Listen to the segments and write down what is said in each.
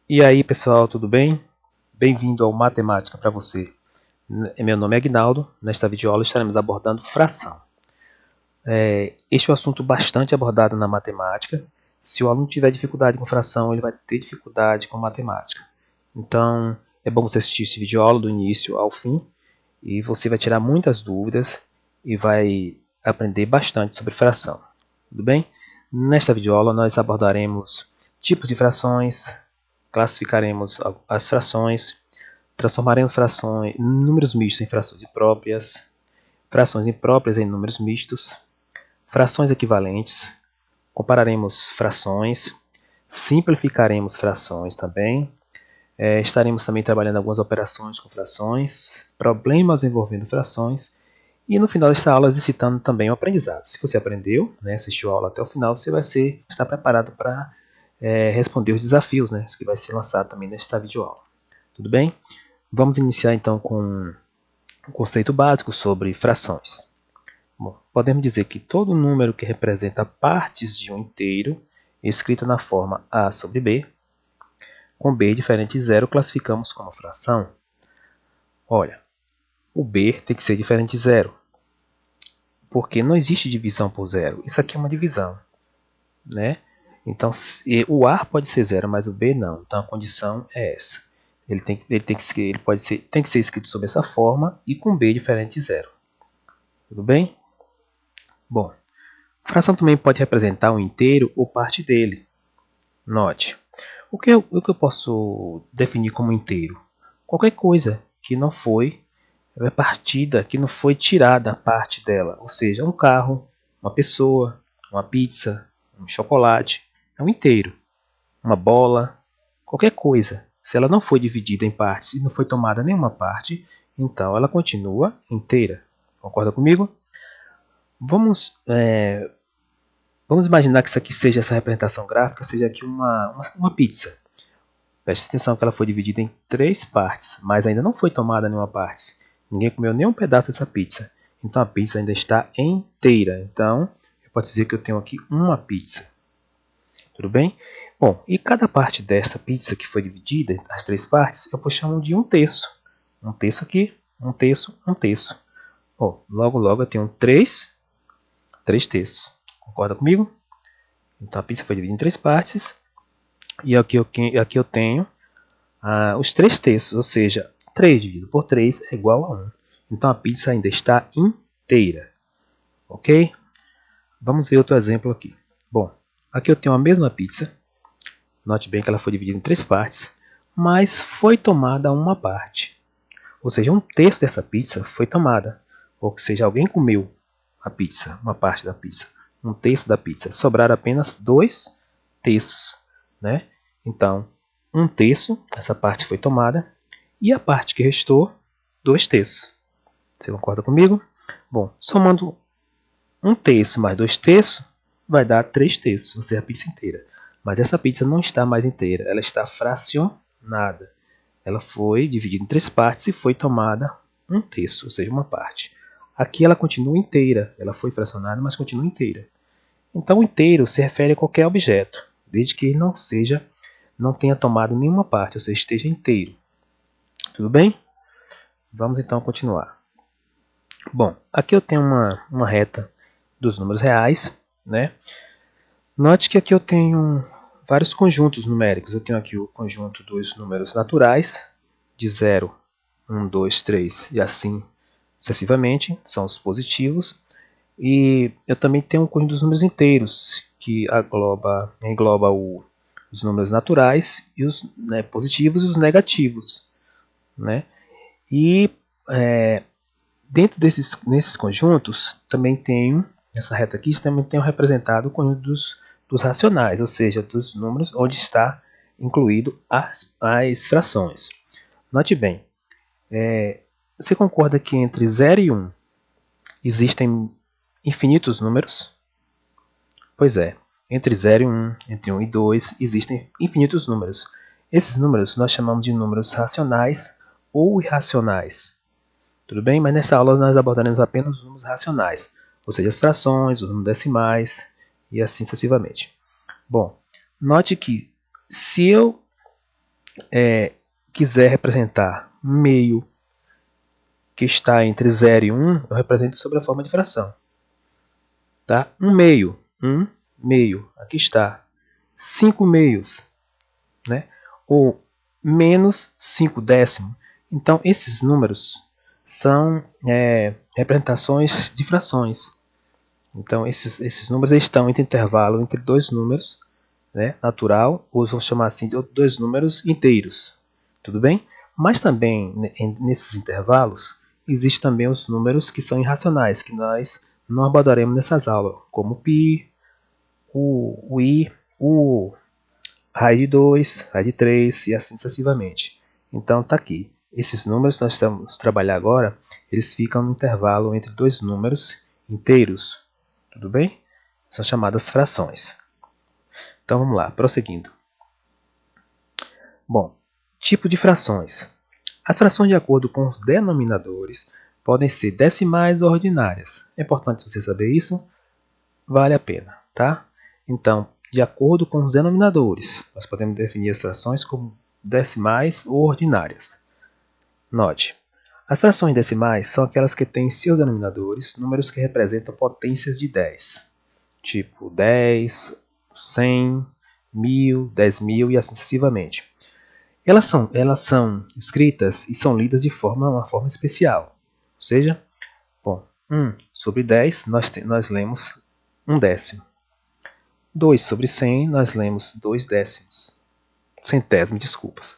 E aí pessoal, tudo bem? Bem-vindo ao Matemática para você. Meu nome é Aguinaldo, nesta videoaula estaremos abordando fração. Este é um assunto bastante abordado na matemática. Se o aluno tiver dificuldade com fração, ele vai ter dificuldade com matemática. Então, é bom você assistir esse videoaula do início ao fim, e você vai tirar muitas dúvidas e vai aprender bastante sobre fração. Tudo bem? Nesta videoaula nós abordaremos tipos de frações, classificaremos as frações, transformaremos números mistos em frações impróprias, frações impróprias em números mistos, frações equivalentes, compararemos frações, simplificaremos frações também, estaremos também trabalhando algumas operações com frações, problemas envolvendo frações, e no final desta aula exercitando também o aprendizado. Se você aprendeu, assistiu a aula até o final, você vai estar preparado para responder os desafios, que vai ser lançado também nesta videoaula. Tudo bem? Vamos iniciar então com um conceito básico sobre frações. Bom, podemos dizer que todo número que representa partes de um inteiro, escrito na forma a sobre b, com b diferente de zero, classificamos como fração. Olha, o b tem que ser diferente de zero, porque não existe divisão por zero. Isso aqui é uma divisão, Então, o A pode ser zero, mas o B não. Então, a condição é essa. Tem que ser escrito sob essa forma e com B diferente de zero. Tudo bem? Bom, fração também pode representar um inteiro ou parte dele. Note, o que eu posso definir como inteiro? Qualquer coisa que não foi partida, que não foi tirada a parte dela. Ou seja, um carro, uma pessoa, uma pizza, um chocolate. É um inteiro. Uma bola, qualquer coisa. Se ela não foi dividida em partes e não foi tomada nenhuma parte, então ela continua inteira. Concorda comigo? Vamos imaginar que isso aqui seja, essa representação gráfica, seja aqui uma pizza. Preste atenção que ela foi dividida em 3 partes, mas ainda não foi tomada nenhuma parte. Ninguém comeu nenhum pedaço dessa pizza. Então a pizza ainda está inteira. Então, eu posso dizer que eu tenho aqui uma pizza. Tudo bem? Bom, e cada parte dessa pizza que foi dividida, as 3 partes, eu chamo de 1/3. 1/3 aqui, 1/3, 1/3. Logo eu tenho 3 terços. Concorda comigo? Então a pizza foi dividida em 3 partes. E aqui eu tenho os 3 terços, ou seja, 3 dividido por 3 é igual a 1. Então a pizza ainda está inteira. Ok? Vamos ver outro exemplo aqui. Bom, aqui eu tenho a mesma pizza. Note bem que ela foi dividida em 3 partes, mas foi tomada uma parte. Ou seja, 1/3 dessa pizza foi tomada. Ou seja, alguém comeu a pizza, uma parte da pizza. 1/3 da pizza. Sobraram apenas 2 terços. Então, 1/3, essa parte foi tomada. E a parte que restou, 2 terços. Você concorda comigo? Bom, somando 1/3 mais 2 terços, vai dar 3 terços, ou seja, a pizza inteira. Mas essa pizza não está mais inteira, ela está fracionada. Ela foi dividida em 3 partes e foi tomada 1/3, ou seja, uma parte. Aqui ela continua inteira, ela foi fracionada, mas continua inteira. Então, o inteiro se refere a qualquer objeto, desde que ele não tenha tomado nenhuma parte, ou seja, esteja inteiro. Tudo bem? Vamos então continuar. Bom, aqui eu tenho uma reta dos números reais, Note que aqui eu tenho vários conjuntos numéricos. Eu tenho aqui o conjunto dos números naturais, de 0, 1, 2, 3 e assim sucessivamente, são os positivos. E eu também tenho um conjunto dos números inteiros, que engloba os números naturais, e os positivos e os negativos. E dentro nesses conjuntos, também tenho, nessa reta aqui, também tenho representado o conjunto dos racionais, ou seja, dos números onde está incluído as frações. Note bem, você concorda que entre 0 e 1 existem infinitos números? Pois é, entre 0 e 1, entre 1 e 2, existem infinitos números. Esses números nós chamamos de números racionais ou irracionais. Tudo bem? Mas nessa aula nós abordaremos apenas os números racionais, ou seja, as frações, os números decimais e assim sucessivamente. Bom, note que se eu quiser representar meio que está entre 0 e 1, eu represento sobre a forma de fração. Tá? Um meio, aqui está. 5 meios, né? Ou menos 5 décimos. Então, esses números são representações de frações. Então, esses números estão entre intervalo entre dois números, né, natural, ou vamos chamar assim de dois números inteiros. Tudo bem? Mas também, nesses intervalos, existem também os números que são irracionais, que nós não abordaremos nessas aulas, como π, o i, o raiz de 2, raiz de 3 e assim sucessivamente. Então está aqui. Esses números que nós estamos trabalhando agora, eles ficam no intervalo entre dois números inteiros. Tudo bem? São chamadas frações. Então vamos lá, prosseguindo. Bom, tipo de frações. As frações de acordo com os denominadores podem ser decimais ou ordinárias. É importante você saber isso, vale a pena, tá? Então, de acordo com os denominadores, nós podemos definir as frações como decimais ou ordinárias. Note, as frações decimais são aquelas que têm em seus denominadores números que representam potências de 10, tipo 10, 100, 1000, 10.000 e assim sucessivamente. Elas são escritas e são lidas de uma forma especial. Ou seja, bom, 1 sobre 10 nós lemos 1 décimo. 2 sobre 100 nós lemos 2 décimos. Centésimos, desculpas.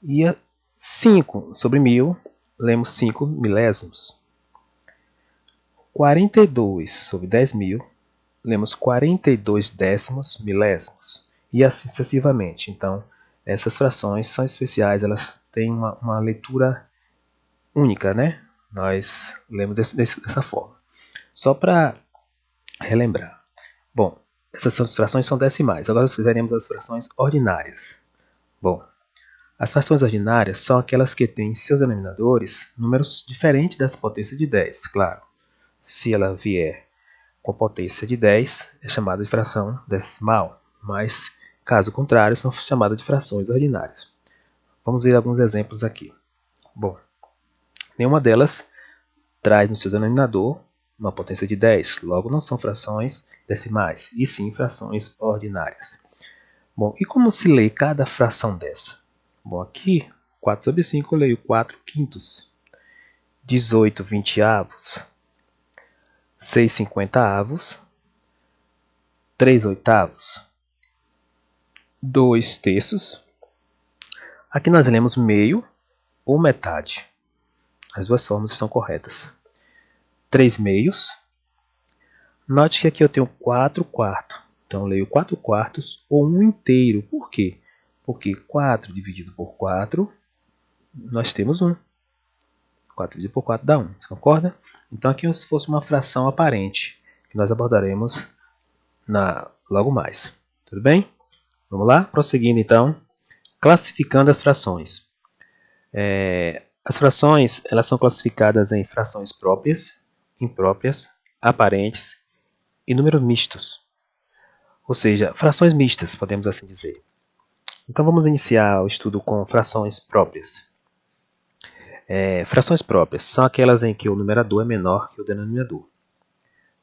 E 5 sobre 1000 lemos 5 milésimos. 42 sobre 10.000 lemos 42 décimos milésimos. E assim sucessivamente. Então, essas frações são especiais, elas têm uma leitura única, né? Nós lemos dessa forma. Só para relembrar. Bom, essas frações são decimais. Agora veremos as frações ordinárias. Bom, as frações ordinárias são aquelas que têm em seus denominadores números diferentes das potências de 10, claro. Se ela vier com potência de 10, é chamada de fração decimal, mas, caso contrário, são chamadas de frações ordinárias. Vamos ver alguns exemplos aqui. Bom, nenhuma delas traz no seu denominador uma potência de 10, logo não são frações decimais, e sim frações ordinárias. Bom, e como se lê cada fração dessa? Bom, aqui, 4 sobre 5 eu leio 4 quintos, 18 vinteavos, 6 cinquentaavos, 3 oitavos, 2 terços. Aqui nós lemos meio ou metade. As duas formas estão corretas. 3 meios. Note que aqui eu tenho 4 quartos. Então eu leio 4 quartos ou 1 inteiro. Por quê? Porque 4 dividido por 4, nós temos 1. 4 dividido por 4 dá 1. Você concorda? Então aqui é como se fosse uma fração aparente, que nós abordaremos logo mais. Tudo bem? Vamos lá? Prosseguindo então, classificando as frações. As frações elas são classificadas em frações próprias, impróprias, aparentes e números mistos. Ou seja, frações mistas, podemos assim dizer. Então vamos iniciar o estudo com frações próprias. Frações próprias são aquelas em que o numerador é menor que o denominador.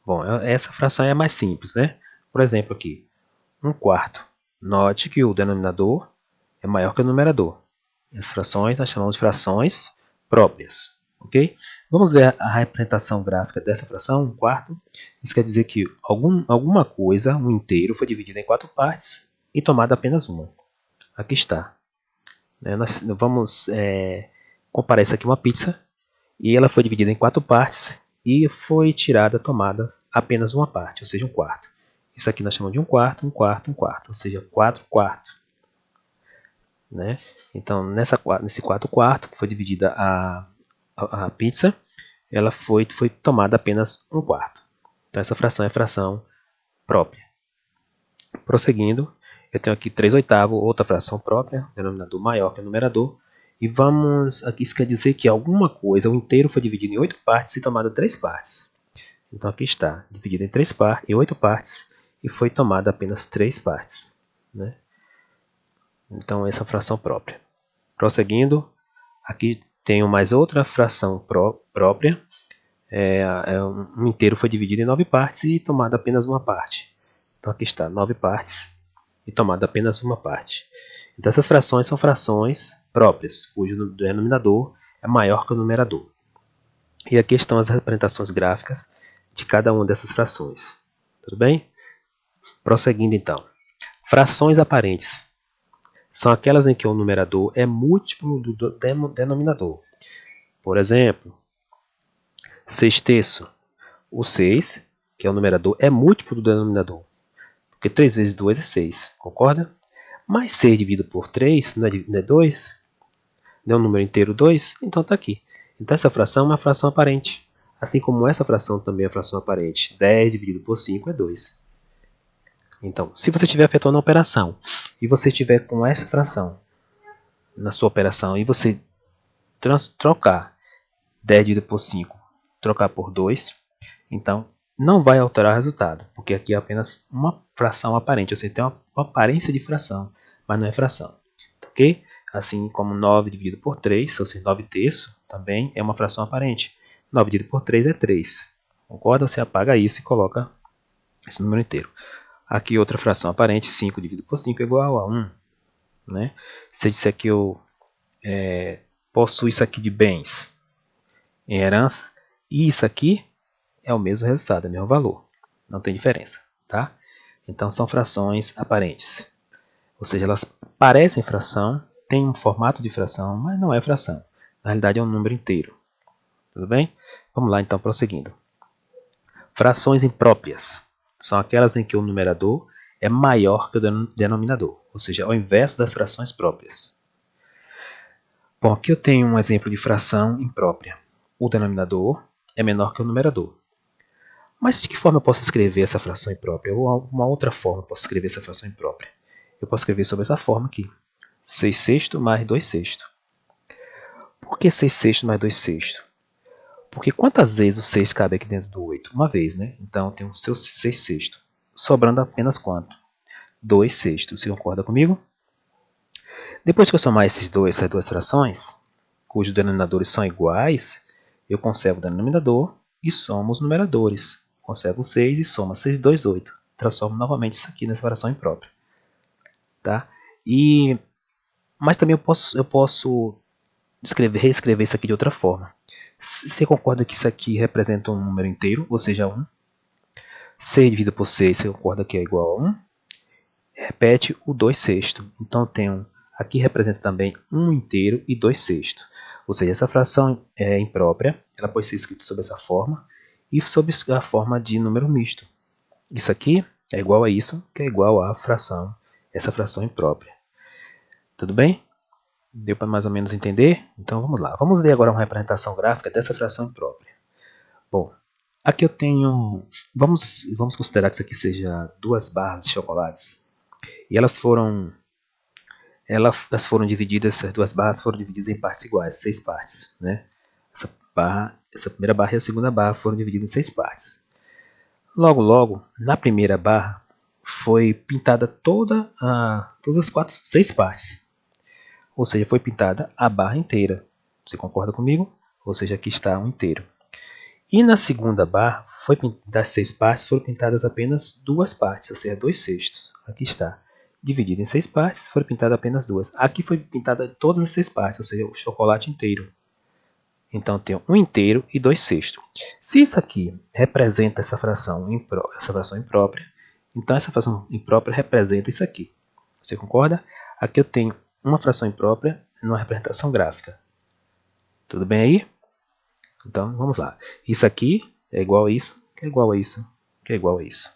Bom, essa fração é mais simples, né? Por exemplo aqui, 1 quarto. Note que o denominador é maior que o numerador. Essas frações nós chamamos de frações próprias. Ok? Vamos ver a representação gráfica dessa fração, 1 quarto. Isso quer dizer que alguma coisa, um inteiro, foi dividido em 4 partes e tomada apenas uma. Aqui está. Nós vamos comparar isso aqui a uma pizza. E ela foi dividida em 4 partes e foi tomada apenas uma parte, ou seja, 1 quarto. Isso aqui nós chamamos de 1 quarto, 1 quarto, 1 quarto, ou seja, 4 quartos. Né? Então, nesse 4 quartos, que foi dividida a pizza, ela foi tomada apenas 1 quarto. Então, essa fração é fração própria. Prosseguindo, eu tenho aqui 3 oitavos, outra fração própria, denominador maior que o numerador, E vamos, aqui isso quer dizer que alguma coisa, o inteiro foi dividido em 8 partes e tomado 3 partes. Então aqui está, dividido em 8 partes e foi tomada apenas 3 partes, né? Então essa é a fração própria. Prosseguindo, aqui tenho mais outra fração própria. Um inteiro foi dividido em 9 partes e tomado apenas uma parte. Então aqui está, 9 partes e tomado apenas uma parte. Então essas frações são frações próprias, cujo denominador é maior que o numerador. E aqui estão as representações gráficas de cada uma dessas frações. Tudo bem? Prosseguindo então. Frações aparentes são aquelas em que o numerador é múltiplo do denominador. Por exemplo, 6/3. O 6, que é o numerador, é múltiplo do denominador. Porque 3 vezes 2 é 6, concorda? Mas 6 dividido por 3 não é 2? Não é um número inteiro 2? Então está aqui. Então essa fração é uma fração aparente. Assim como essa fração também é fração aparente. 10 dividido por 5 é 2. Então, se você estiver efetuando uma operação e você estiver com essa fração na sua operação e você trocar 10 dividido por 5, trocar por 2, então não vai alterar o resultado, porque aqui é apenas uma fração aparente, você tem uma aparência de fração, mas não é fração, ok? Assim como 9 dividido por 3, ou seja, 9/3, também é uma fração aparente. 9 dividido por 3 é 3. Concorda? Você apaga isso e coloca esse número inteiro. Aqui outra fração aparente, 5 dividido por 5 é igual a 1. Né? Se eu disser que eu possuo isso aqui de bens em herança, e isso aqui é o mesmo resultado, é o mesmo valor. Não tem diferença. Tá? Então são frações aparentes. Ou seja, elas parecem fração, têm um formato de fração, mas não é fração. Na realidade é um número inteiro. Tudo bem? Vamos lá então, prosseguindo. Frações impróprias são aquelas em que o numerador é maior que o denominador, ou seja, ao inverso das frações próprias. Bom, aqui eu tenho um exemplo de fração imprópria. O denominador é menor que o numerador. Mas de que forma eu posso escrever essa fração imprópria? Ou uma outra forma eu posso escrever essa fração imprópria? Eu posso escrever sobre essa forma aqui. 6/6 mais 2/6. Por que 6/6 mais 2/6? Porque quantas vezes o 6 cabe aqui dentro do 8? Uma vez, né? Então eu tenho o seu 6/6. Sobrando apenas quanto? 2/6. Você concorda comigo? Depois que eu somar essas duas frações, cujos denominadores são iguais, eu conservo o denominador e somo os numeradores. Conservo 6 e soma 6, 2, 8. Transformo novamente isso aqui nessa fração imprópria. Tá? Mas também eu posso reescrever isso aqui de outra forma. Você concorda que isso aqui representa um número inteiro, ou seja, 1? 6 dividido por 6, você concorda que é igual a 1? Repete o 2/6. Então, aqui representa também 1 inteiro e 2/6. Ou seja, essa fração é imprópria, ela pode ser escrita sob essa forma e sob a forma de número misto. Isso aqui é igual a isso, que é igual a essa fração imprópria. Tudo bem? Deu para mais ou menos entender? Então vamos lá. Vamos ver agora uma representação gráfica dessa fração imprópria. Bom, aqui eu tenho... Vamos considerar que isso aqui seja 2 barras de chocolates. E elas foram divididas, essas 2 barras foram divididas em partes iguais, 6 partes. Né? Essa primeira barra e a segunda barra foram divididas em 6 partes. Logo, na primeira barra, foi pintada todas as 6 partes. Ou seja, foi pintada a barra inteira. Você concorda comigo? Ou seja, aqui está um inteiro. E na segunda barra, das 6 partes, foram pintadas apenas 2 partes, ou seja, 2/6. Aqui está. Dividido em 6 partes, foram pintadas apenas 2. Aqui foi pintada todas as 6 partes, ou seja, o chocolate inteiro. Então, tenho 1 inteiro e 2/6. Se isso aqui representa essa fração imprópria, então essa fração imprópria representa isso aqui. Você concorda? Aqui eu tenho uma fração imprópria numa representação gráfica. Tudo bem aí? Então, vamos lá. Isso aqui é igual a isso, que é igual a isso, que é igual a isso.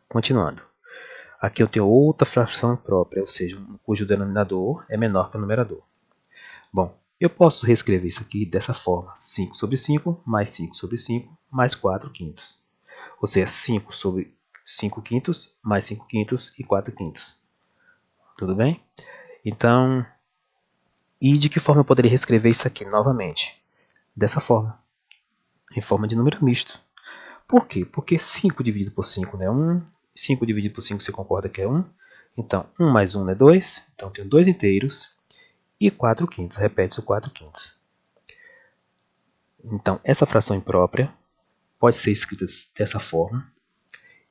Continuando. Aqui eu tenho outra fração imprópria, ou seja, cujo denominador é menor que o numerador. Bom, eu posso reescrever isso aqui dessa forma. 5/5 mais 5/5 mais 4/5. Ou seja, 5/5 mais 5/5 e 4/5. Tudo bem? Então, E de que forma eu poderia reescrever isso aqui novamente? Dessa forma, em forma de número misto. Por quê? Porque 5 dividido por 5 é 1, 5 dividido por 5 você concorda que é 1, então 1 mais 1 é 2, então eu tenho 2 inteiros e 4 quintos, repete-se o 4 quintos. Então essa fração imprópria pode ser escrita dessa forma,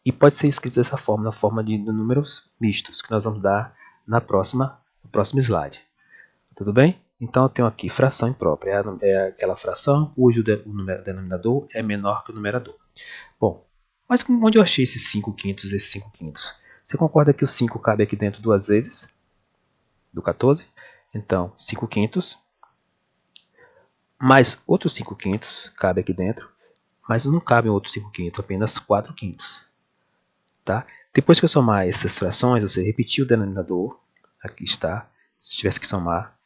e pode ser escrita dessa forma, na forma de números mistos, que nós vamos dar no próximo slide. Tudo bem? Então eu tenho aqui fração imprópria, é aquela fração cujo denominador é menor que o numerador. Bom, mas onde eu achei esses 5 quintos e esses 5 quintos? Você concorda que o 5 cabe aqui dentro duas vezes? Do 14? Então, 5 quintos, mais outros 5 quintos, cabe aqui dentro, mas não cabe outros 5 quintos, apenas 4 quintos. Tá? Depois que eu somar essas frações, você repetir o denominador, aqui está, se tivesse que somar,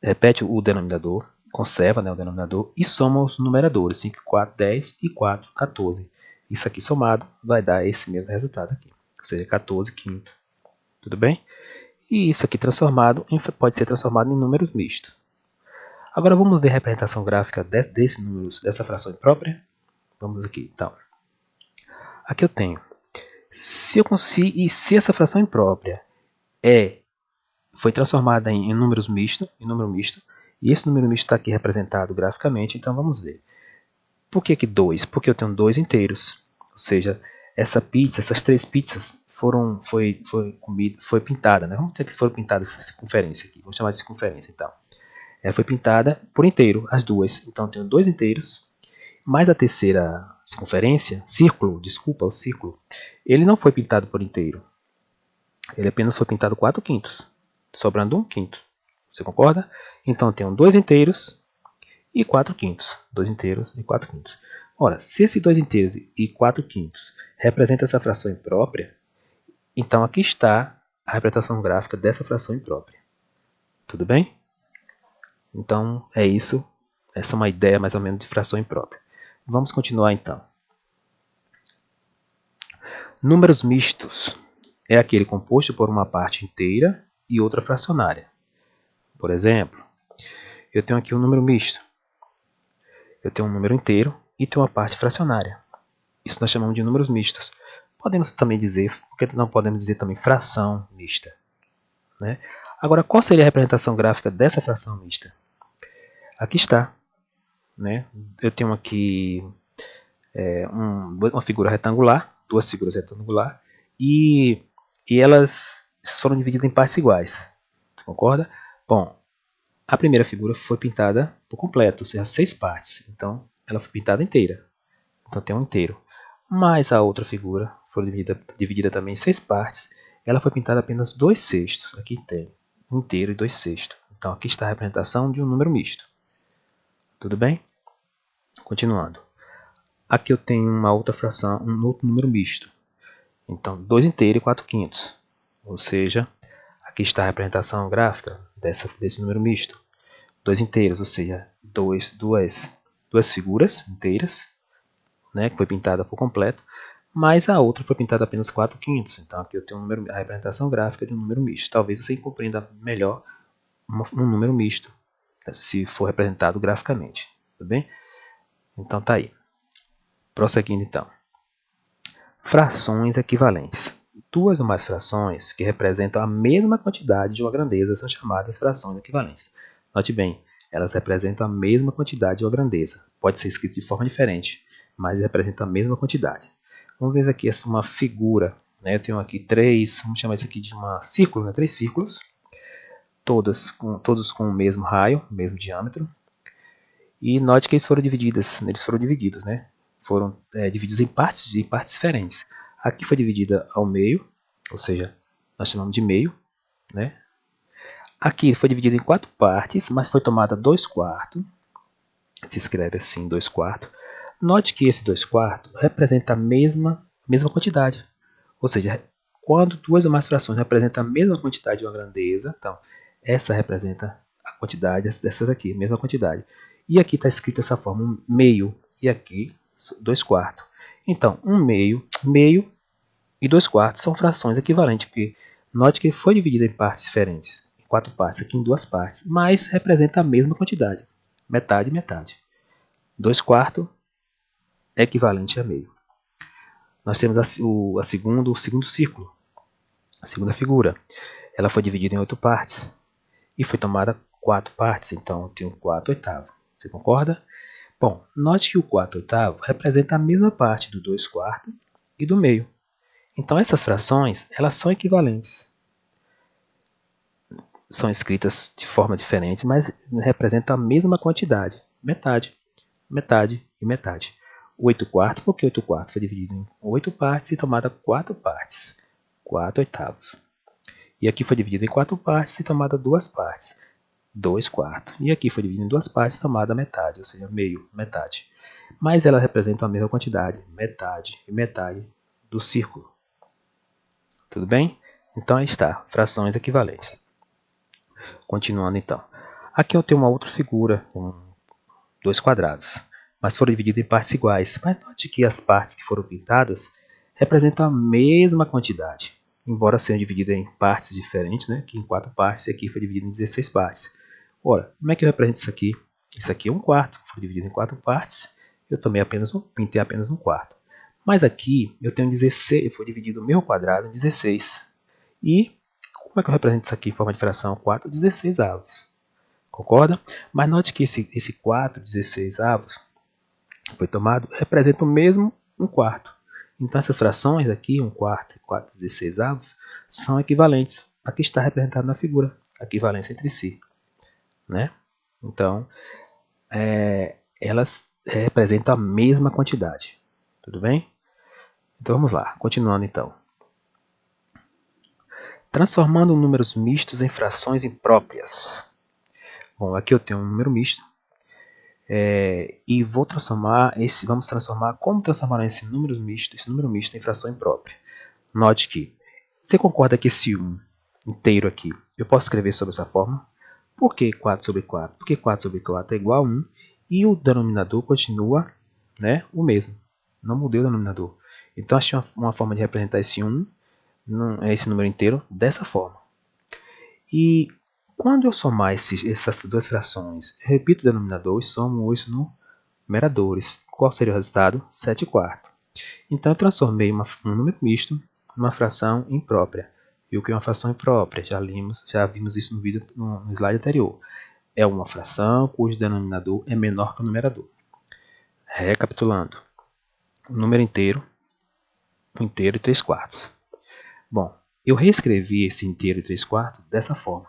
repete o denominador, conserva, né, o denominador e soma os numeradores, 5, 4, 10 e 4, 14. Isso aqui somado vai dar esse mesmo resultado aqui, ou seja, 14 quinto. Tudo bem? E isso aqui transformado pode ser transformado em números mistos. Agora vamos ver a representação gráfica desses números, dessa fração imprópria. Vamos aqui, então. Aqui eu tenho, se essa fração imprópria foi transformada em número misto, e esse número misto está aqui representado graficamente, então vamos ver. Por que 2? Porque eu tenho 2 inteiros, ou seja, essas 3 pizzas foi pintada, né? Vamos dizer que foram pintadas essa circunferência aqui, vamos chamar de circunferência então. Ela foi pintada por inteiro, as duas, então eu tenho 2 inteiros, mais a terceira circunferência, o círculo, ele não foi pintado por inteiro, ele apenas foi pintado 4 quintos, sobrando 1 quinto. Você concorda? Então eu tenho 2 inteiros e 4 quintos. 2 inteiros e 4 quintos. Ora, se esse 2 inteiros e 4 quintos representa essa fração imprópria, então aqui está a representação gráfica dessa fração imprópria. Tudo bem? Então é isso. Essa é uma ideia mais ou menos de fração imprópria. Vamos continuar então. Números mistos é aquele composto por uma parte inteira e outra fracionária. Por exemplo, eu tenho aqui um número misto. Eu tenho um número inteiro e tenho uma parte fracionária. Isso nós chamamos de números mistos. Podemos também dizer, porque não podemos dizer também fração mista, né? Agora, qual seria a representação gráfica dessa fração mista? Aqui está, né? Eu tenho aqui uma figura retangular, duas figuras retangulares, e elas foram divididas em partes iguais. Concorda? Bom, a primeira figura foi pintada por completo, ou seja, 6 partes. Então, ela foi pintada inteira. Então, tem um inteiro. Mas a outra figura foi dividida também em 6 partes. Ela foi pintada apenas 2 sextos. Aqui tem 1 inteiro e 2 sextos. Então, aqui está a representação de um número misto. Tudo bem? Continuando. Aqui eu tenho uma outra fração, um outro número misto. Então, 2 inteiros e 4 quintos. Ou seja, aqui está a representação gráfica desse número misto. 2 inteiros, ou seja, duas figuras inteiras, né, que foi pintada por completo, mas a outra foi pintada apenas 4 quintos. Então aqui eu tenho a representação gráfica de um número misto. Talvez você compreenda melhor um número misto, se for representado graficamente. Tudo bem? Então tá aí. Prosseguindo então. Frações equivalentes. Duas ou mais frações que representam a mesma quantidade de uma grandeza são chamadas frações equivalentes. Note bem, elas representam a mesma quantidade de uma grandeza. Pode ser escrito de forma diferente, mas representam a mesma quantidade. Vamos ver aqui uma figura. Né? Eu tenho aqui vamos chamar isso aqui de um círculo, né? 3 círculos, todos com o mesmo raio, o mesmo diâmetro. E note que eles foram divididos, né? Foram divididos em partes diferentes. Aqui foi dividida ao meio, ou seja, nós chamamos de meio, né? Aqui foi dividido em 4 partes, mas foi tomada 2/4. Se escreve assim, 2/4. Note que esse 2/4 representa a mesma quantidade. Ou seja, quando duas ou mais frações representam a mesma quantidade de uma grandeza, então essa representa a quantidade dessas aqui, a mesma quantidade. E aqui está escrito dessa forma, meio, e aqui 2/4. Então, 1/2, e 2/4 são frações equivalentes, porque note que foi dividido em partes diferentes. 4 partes aqui em 2 partes, mas representa a mesma quantidade. Metade, metade. 2 quartos é equivalente a meio. Nós temos o segundo círculo, a segunda figura. Ela foi dividida em 8 partes e foi tomada 4 partes, então eu tenho 4 oitavos. Você concorda? Bom, note que o 4 oitavo representa a mesma parte do 2 quartos e do meio. Então essas frações, elas são equivalentes. São escritas de forma diferente, mas representam a mesma quantidade. Metade, metade e metade. 8 quartos, porque 8 quartos foi dividido em 8 partes e tomada 4 partes. 4 oitavos. E aqui foi dividido em 4 partes e tomada 2 partes. 2 quartos. E aqui foi dividido em 2 partes e tomada metade, ou seja, meio, metade. Mas elas representam a mesma quantidade, metade e metade do círculo. Tudo bem? Então aí está, frações equivalentes. Continuando então. Aqui eu tenho uma outra figura com 2 quadrados, mas foram divididos em partes iguais. Mas note que as partes que foram pintadas representam a mesma quantidade, embora sejam divididas em partes diferentes, né? Aqui em 4 partes e aqui foi dividido em 16 partes. Ora, como é que eu represento isso aqui? Isso aqui é um quarto, foi dividido em 4 partes, eu pintei apenas um quarto. Mas aqui eu tenho 16, foi dividido o meu quadrado em 16. E como é que eu represento isso aqui em forma de fração? 4 16 avos. Concorda? Mas note que esse 4 16 avos foi tomado, representa o mesmo um quarto. Então essas frações aqui, um quarto e 4 16 avos, são equivalentes. Aqui está representado na figura, a equivalência entre si. Né? Então, elas representam a mesma quantidade. Tudo bem? Então vamos lá, continuando então. Transformando números mistos em frações impróprias. Bom, aqui eu tenho um número misto. E vamos transformar, como transformar esse número misto em fração imprópria? Note que, você concorda que esse 1 inteiro aqui, eu posso escrever sobre essa forma? Por que 4 sobre 4? Porque 4 sobre 4 é igual a 1 e o denominador continua, né, o mesmo. Não mudei o denominador. Então, achei uma forma de representar esse 1, esse número inteiro, dessa forma. E quando eu somar essas duas frações, eu repito o denominador e somo os numeradores. Qual seria o resultado? 7 quartos. Então, eu transformei um número misto numa fração imprópria. E o que é uma fração imprópria? Já vimos isso no vídeo no slide anterior. É uma fração cujo denominador é menor que o numerador. Recapitulando. O número inteiro, o inteiro e 3 quartos. Bom, eu reescrevi esse inteiro e 3 quartos dessa forma.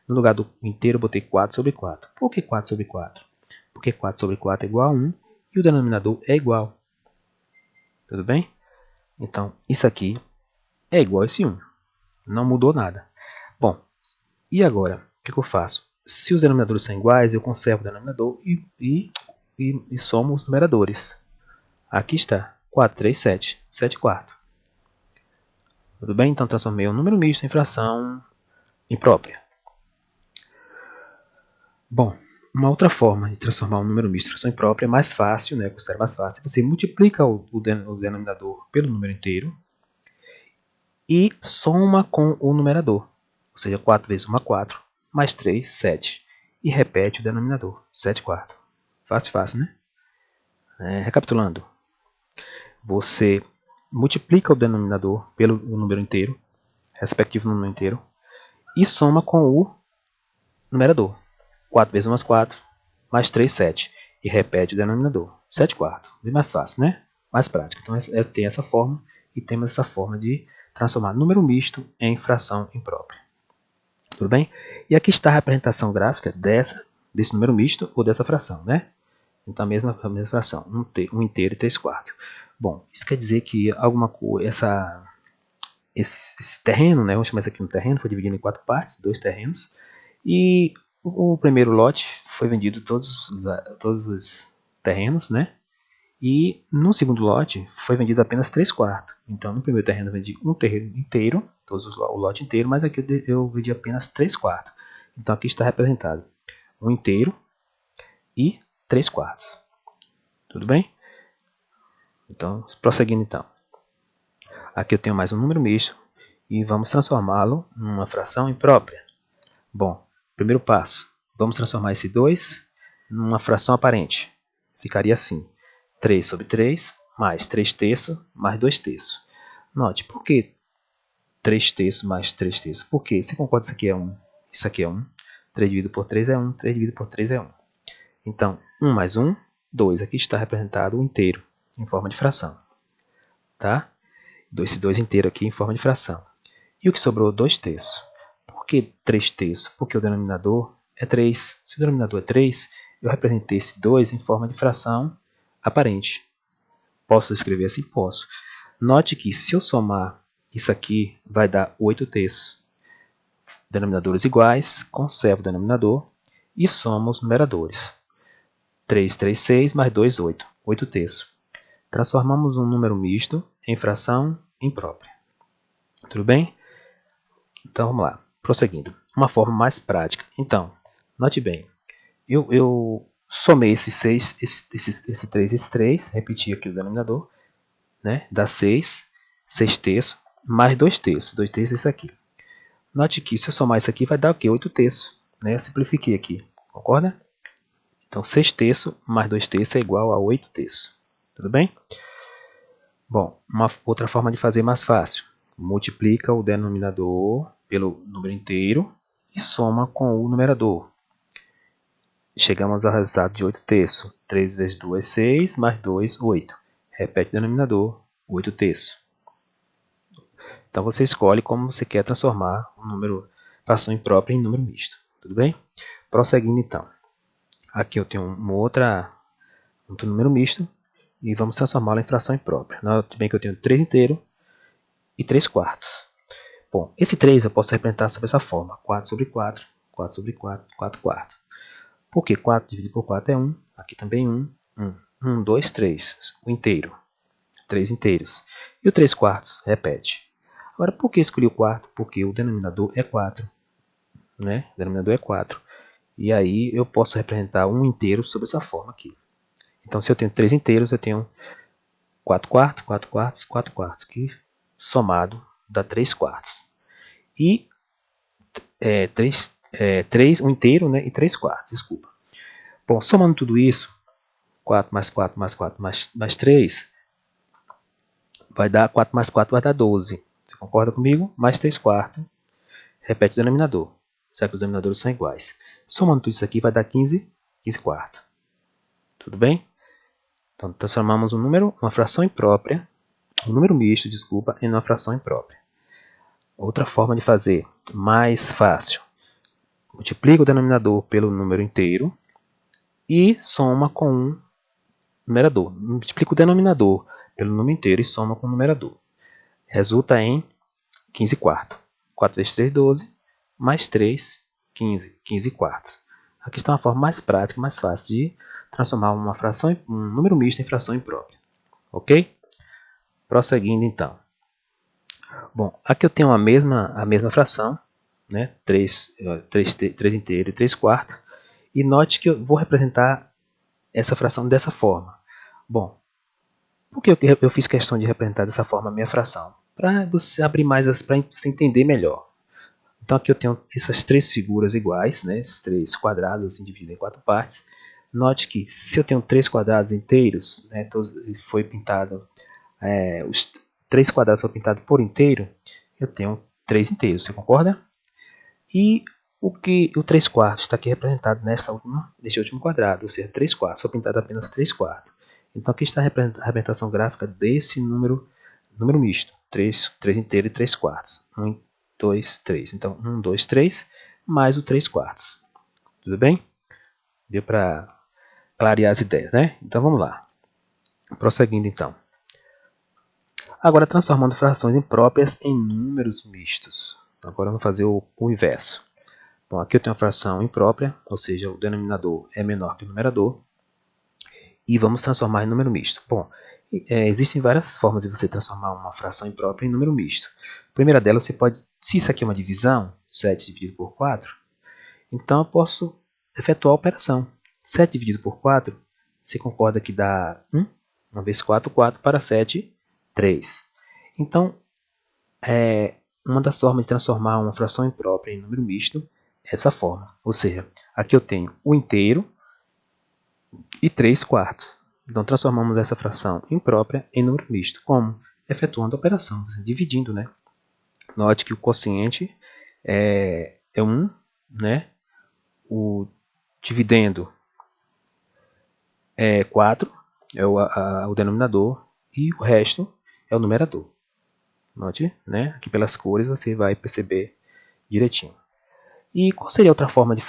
No lugar do inteiro, eu botei 4 sobre 4. Por que 4 sobre 4? Porque 4 sobre 4 é igual a 1 e o denominador é igual. Tudo bem? Então, isso aqui é igual a esse 1. Não mudou nada. Bom, e agora? O que eu faço? Se os denominadores são iguais, eu conservo o denominador e somo os numeradores. Aqui está. 4, 3, 7. 7 quartos. Tudo bem? Então, transformei um número misto em fração imprópria. Bom, uma outra forma de transformar um número misto em fração imprópria é mais fácil, né? Considero mais fácil. Você multiplica o denominador pelo número inteiro e soma com o numerador. Ou seja, 4 vezes 1 é 4, mais 3, 7. E repete o denominador, 7 quartos. Fácil, fácil, né? Recapitulando. Você multiplica o denominador pelo número inteiro, respectivo número inteiro, e soma com o numerador. 4 vezes 1 é 4, mais 3, 7. E repete o denominador, 7 quartos. Bem mais fácil, né? Mais prático. Então, tem essa forma e temos essa forma de transformar número misto em fração imprópria. Tudo bem? E aqui está a representação gráfica desse número misto ou dessa fração, né? Então, a mesma fração, um inteiro e 3 quartos. Bom, isso quer dizer que esse terreno, né, vamos chamar isso aqui um terreno, foi dividido em 4 partes, 2 terrenos, e o primeiro lote foi vendido todos os terrenos, né? E no segundo lote foi vendido apenas 3 quartos. Então, no primeiro terreno eu vendi um terreno inteiro, o lote inteiro, mas aqui eu vendi apenas 3 quartos. Então, aqui está representado um inteiro e 3 quartos. Tudo bem? Então, prosseguindo então. Aqui eu tenho mais um número misto e vamos transformá-lo numa fração imprópria. Bom, primeiro passo. Vamos transformar esse 2 numa fração aparente. Ficaria assim. 3 sobre 3 mais 3 terços mais 2 terços. Note, por que 3 terços mais 3 terços? Porque você concorda que isso aqui é 1, isso aqui é 1. 3 dividido por 3 é 1, 3 dividido por 3 é 1. Então, 1 mais 1, 2. Aqui está representado o inteiro, em forma de fração. Tá? Esse 2 inteiro aqui em forma de fração. E o que sobrou? 2 terços. Por que 3 terços? Porque o denominador é 3. Se o denominador é 3, eu representei esse 2 em forma de fração aparente. Posso escrever assim? Posso. Note que se eu somar isso aqui, vai dar 8 terços. Denominadores iguais, conservo o denominador e somo os numeradores. 3, 3, 6 mais 2, 8. 8 terços. Transformamos um número misto em fração imprópria. Tudo bem? Então vamos lá. Prosseguindo. Uma forma mais prática. Então, note bem. Eu somei esses 6, esse 3 e esse 3. Repeti aqui o denominador. Né? Dá 6. 6 terços mais 2 terços. 2 terços é isso aqui. Note que se eu somar isso aqui vai dar o quê? 8 terços. Né? Eu simplifiquei aqui. Concorda? Então 6 terços mais 2 terços é igual a 8 terços. Tudo bem? Bom, uma outra forma de fazer mais fácil. Multiplica o denominador pelo número inteiro e soma com o numerador. Chegamos ao resultado de 8 terços. 3 vezes 2, 6, mais 2, 8. Repete o denominador, 8 terços. Então você escolhe como você quer transformar um número, fração imprópria em número misto. Tudo bem? Prosseguindo então. Aqui eu tenho outro número misto e vamos transformá-lo em fração imprópria. Note bem que eu tenho 3 inteiro e 3 quartos. Bom, esse 3 eu posso representar sobre essa forma. 4 sobre 4, 4 sobre 4, 4 quartos. Porque 4 dividido por 4 é 1. Aqui também 1. 1, 2, 3. O inteiro. 3 inteiros. E o 3 quartos? Repete. Agora, por que escolhi o quarto? Porque o denominador é 4. Né? O denominador é 4. E aí eu posso representar um inteiro sobre essa forma aqui. Então, se eu tenho 3 inteiros, eu tenho 4 quartos, 4 quartos, 4 quartos, que somado dá 3 quartos. E 3, um inteiro, né, e 3 quartos, desculpa. Bom, somando tudo isso, 4 mais 4 mais 4 mais 3, vai dar 4 mais 4 vai dar 12. Você concorda comigo? Mais 3 quartos. Repete o denominador. Será que os denominadores são iguais? Somando tudo isso aqui vai dar 15 quartos. Tudo bem? Então, transformamos um número, uma fração imprópria, um número misto, desculpa, em uma fração imprópria. Outra forma de fazer, mais fácil. Multiplica o denominador pelo número inteiro e soma com um numerador. Multiplica o denominador pelo número inteiro e soma com o numerador. Resulta em 15 quartos. 4 vezes 3, 12, mais 3, 15. 15 quartos. Aqui está uma forma mais prática, mais fácil de transformar um número misto em fração imprópria. Ok? Prosseguindo então. Bom, aqui eu tenho a mesma fração, né? 3 inteiros e 3 quartos. E note que eu vou representar essa fração dessa forma. Bom, por que eu fiz questão de representar dessa forma a minha fração? Para você abrir mais, para você entender melhor. Então aqui eu tenho essas 3 figuras iguais, né? Esses 3 quadrados assim, divididos em 4 partes. Note que se eu tenho 3 quadrados inteiros, né, foi pintado, os 3 quadrados foram pintados por inteiro, eu tenho 3 inteiros, você concorda? E o 3 quartos está aqui representado neste último quadrado, ou seja, 3 quartos, foi pintado apenas 3 quartos. Então aqui está a representação gráfica desse número misto, 3 inteiros e 3 quartos. 1, 2, 3. Então 1, 2, 3, mais o 3 quartos. Tudo bem? Deu para clarear as ideias, né? Então vamos lá. Prosseguindo então. Agora transformando frações impróprias em números mistos. Agora vamos fazer o inverso. Bom, aqui eu tenho uma fração imprópria, ou seja, o denominador é menor que o numerador. E vamos transformar em número misto. Bom, existem várias formas de você transformar uma fração imprópria em número misto. A primeira delas, você pode, se isso aqui é uma divisão, 7 dividido por 4, então eu posso efetuar a operação. 7 dividido por 4, você concorda que dá 1? 1 vezes 4, 4 para 7, 3. Então, uma das formas de transformar uma fração imprópria em número misto essa forma. Ou seja, aqui eu tenho o inteiro e 3 quartos. Então, transformamos essa fração imprópria em número misto. Como? Efetuando a operação, dividindo, né? Note que o quociente é 1, né? O dividendo é 4, é o denominador, e o resto é o numerador. Note, né? Aqui pelas cores você vai perceber direitinho. E qual seria outra forma de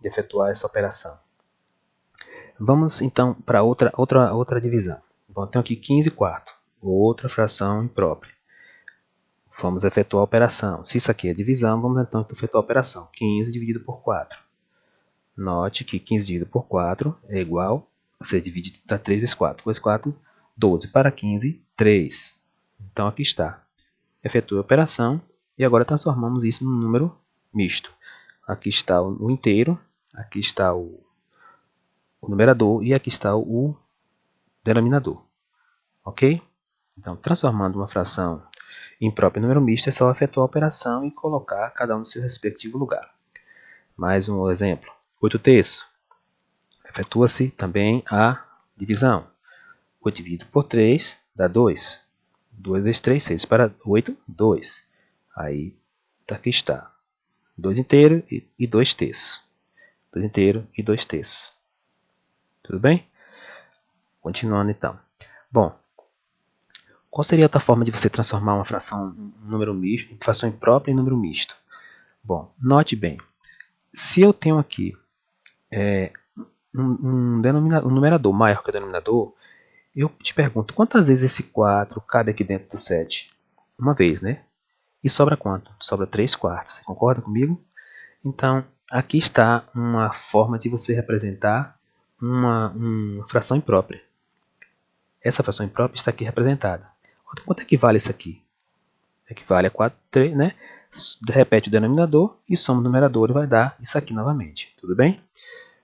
efetuar essa operação? Vamos então para outra divisão. Bom, tenho aqui 15 quartos, outra fração imprópria. Vamos efetuar a operação. Se isso aqui é divisão, vamos então efetuar a operação. 15 dividido por 4. Note que 15 dividido por 4 é igual, você divide para 3 vezes 4. 2 vezes 4, 12. Para 15, 3. Então aqui está. Efetue a operação e agora transformamos isso num número misto. Aqui está o inteiro, aqui está o numerador e aqui está o denominador. Ok? Então, transformando uma fração imprópria em número misto, é só efetuar a operação e colocar cada um no seu respectivo lugar. Mais um exemplo. 8 terços. Efetua-se também a divisão. 8 dividido por 3 dá 2. 2 vezes 3, 6. Para 8, 2. Aí, aqui está. 2 inteiro e 2 terços. 2 inteiro e 2 terços. Tudo bem? Continuando então. Bom, qual seria a outra forma de você transformar uma fração em número misto, fração imprópria em número misto? Bom, note bem. Se eu tenho aqui um numerador maior que o denominador, eu te pergunto, quantas vezes esse 4 cabe aqui dentro do 7? Uma vez, né? E sobra quanto? Sobra 3 quartos. Você concorda comigo? Então, aqui está uma forma de você representar uma fração imprópria. Essa fração imprópria está aqui representada. Quanto equivale isso aqui? Equivale a 4, 3, né? Repete o denominador e soma o numerador e vai dar isso aqui novamente. Tudo bem?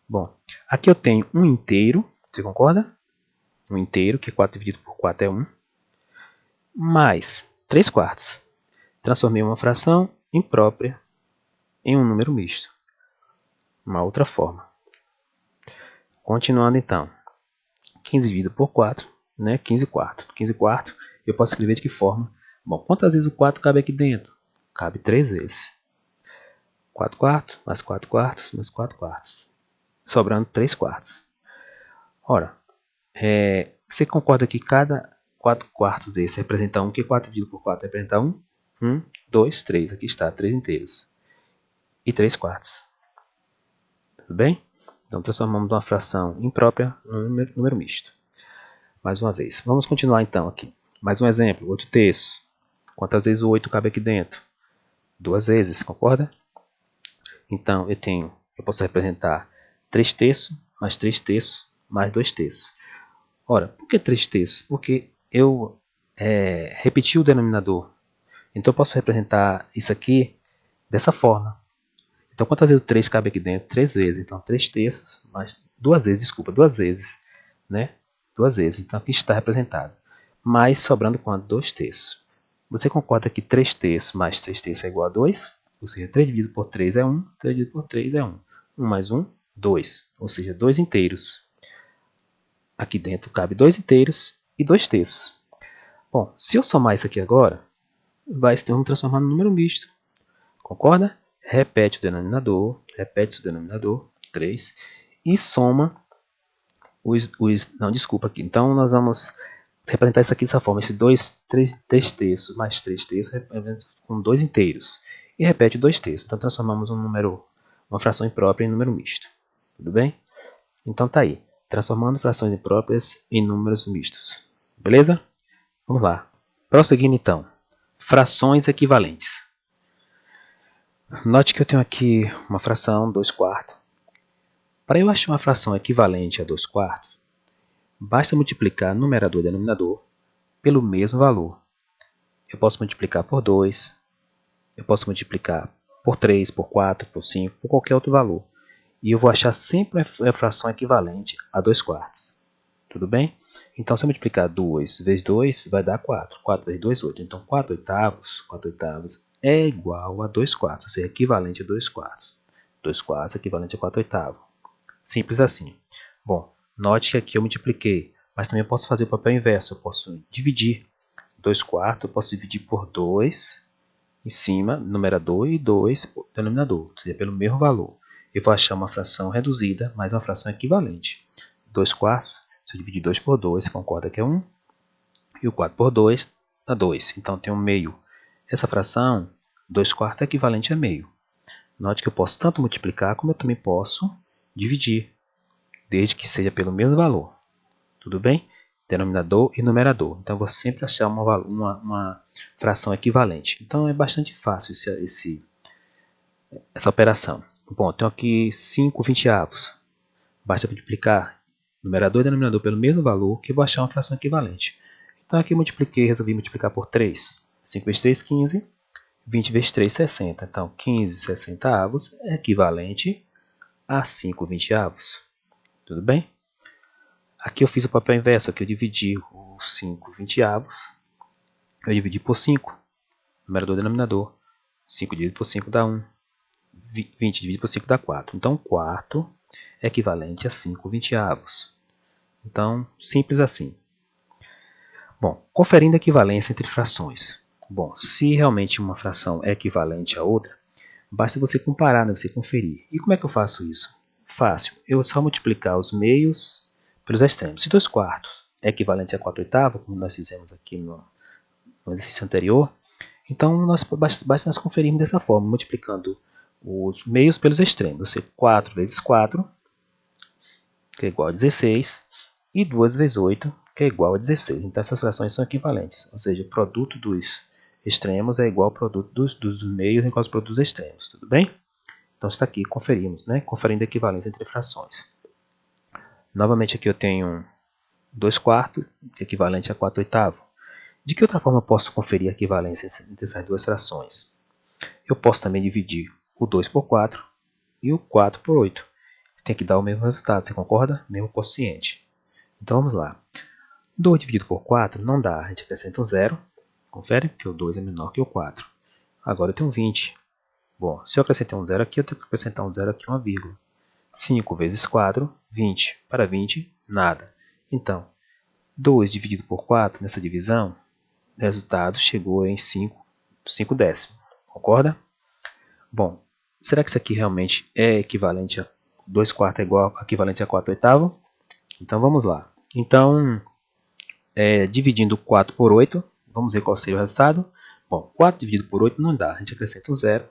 Bom, aqui eu tenho um inteiro, você concorda? Um inteiro, que 4 dividido por 4 é 1, mais 3 quartos. Transformei uma fração imprópria em um número misto. Uma outra forma. Continuando então. 15 dividido por 4, né? 15 quartos. 15 quartos, eu posso escrever de que forma? Bom, quantas vezes o 4 cabe aqui dentro? Cabe 3 vezes. 4 quartos, mais 4 quartos, mais 4 quartos. Sobrando 3 quartos. Ora, você concorda que cada 4 quartos desse representa 1, que 4 dividido por 4 representa 1? 1, 2, 3. Aqui está, 3 inteiros. E 3 quartos. Tudo bem? Então, transformamos uma fração imprópria num número misto. Mais uma vez. Vamos continuar então aqui. Mais um exemplo. 8 terços. Quantas vezes o 8 cabe aqui dentro? 2 vezes, concorda? Então, eu posso representar 3 terços, mais 3 terços, mais 2 terços. Ora, por que 3 terços? Porque eu repeti o denominador. Então, eu posso representar isso aqui dessa forma. Então, quantas vezes o 3 cabe aqui dentro? 3 vezes. Então, 3 terços, mais 2 vezes, desculpa, 2 vezes. Né? 2 vezes. Então, aqui está representado. Mais sobrando quanto? 2 terços. Você concorda que 3 terços mais 3 terços é igual a 2? Ou seja, 3 dividido por 3 é 1. 3 dividido por 3 é 1. 1 mais 1, 2. Ou seja, 2 inteiros. Aqui dentro cabe 2 inteiros e 2 terços. Bom, se eu somar isso aqui agora, vai se transformar no número misto. Concorda? Repete o denominador, 3, e soma não, desculpa aqui. Então, nós vamos representar isso aqui dessa forma. Esse 3 terços mais 3 terços representa com 2 inteiros. E repete 2 terços. Então, transformamos uma fração imprópria em número misto. Tudo bem? Então, tá aí. Transformando frações impróprias em números mistos. Beleza? Vamos lá. Prosseguindo, então. Frações equivalentes. Note que eu tenho aqui uma fração 2 quartos. Para eu achar uma fração equivalente a 2 quartos, basta multiplicar numerador e denominador pelo mesmo valor. Eu posso multiplicar por 2, eu posso multiplicar por 3, por 4, por 5, por qualquer outro valor. E eu vou achar sempre a fração equivalente a 2 quartos. Tudo bem? Então, se eu multiplicar 2 vezes 2, vai dar 4. 4 vezes 2, 8. Então, 4 oitavos é igual a 2 quartos, ou seja, equivalente a 2 quartos. 2 quartos é equivalente a 4 oitavos. Simples assim. Bom, note que aqui eu multipliquei, mas também eu posso fazer o papel inverso. Eu posso dividir 2 quartos, eu posso dividir por 2 em cima, numerador, e 2 denominador, ou seja, pelo mesmo valor. Eu vou achar uma fração reduzida, mas uma fração equivalente. 2 quartos, se eu dividir 2 por 2, você concorda que é 1, e o 4 por 2 dá 2, então tem um meio. Essa fração, 2 quartos, é equivalente a meio. Note que eu posso tanto multiplicar, como eu também posso dividir, desde que seja pelo mesmo valor. Tudo bem? Denominador e numerador. Então, eu vou sempre achar uma fração equivalente. Então, é bastante fácil essa operação. Bom, eu tenho aqui 5 vinteavos. Basta multiplicar numerador e denominador pelo mesmo valor, que eu vou achar uma fração equivalente. Então, aqui eu resolvi multiplicar por 3. 5 vezes 3, 15. 20 vezes 3, 60. Então, 15 sessentaavos é equivalente a 5 vinteavos. Tudo bem? Aqui eu fiz o papel inverso. Aqui eu dividi os 5 vinteavos. Eu dividi por 5. Numerador e denominador. 5 dividido por 5 dá 1. 20 dividido por 5 dá 4. Então, um quarto é equivalente a 5 vinteavos. Então, simples assim. Bom, conferindo a equivalência entre frações. Bom, se realmente uma fração é equivalente a outra, basta você comparar, né, você conferir. E como é que eu faço isso? Fácil. Eu só multiplicar os meios pelos extremos. Se 2 quartos é equivalente a 4 oitavos, como nós fizemos aqui no exercício anterior, então basta nós conferirmos dessa forma, multiplicando os meios pelos extremos. Ou seja, 4 vezes 4, que é igual a 16, e 2 vezes 8, que é igual a 16. Então, essas frações são equivalentes. Ou seja, o produto dos extremos é igual ao produto dos meios igual ao produto dos extremos. Tudo bem? Então, está aqui, conferimos, né? Conferindo a equivalência entre frações. Novamente, aqui eu tenho 2 quartos, equivalente a 4 oitavos. De que outra forma eu posso conferir a equivalência entre essas duas frações? Eu posso também dividir o 2 por 4 e o 4 por 8. Tem que dar o mesmo resultado, você concorda? Mesmo quociente. Então vamos lá. 2 dividido por 4 não dá, a gente acrescenta um zero. Confere, porque o 2 é menor que o 4. Agora eu tenho 20. Bom, se eu acrescentar um zero aqui, eu tenho que acrescentar um zero aqui, uma vírgula. 5 vezes 4, 20. Para 20, nada. Então, 2 dividido por 4, nessa divisão, o resultado chegou em 5 décimos. Concorda? Bom, será que isso aqui realmente é equivalente a 2 quartos é equivalente a 4 oitavos? Então vamos lá. Então, dividindo 4 por 8, vamos ver qual seria o resultado. Bom, 4 dividido por 8 não dá, a gente acrescenta um zero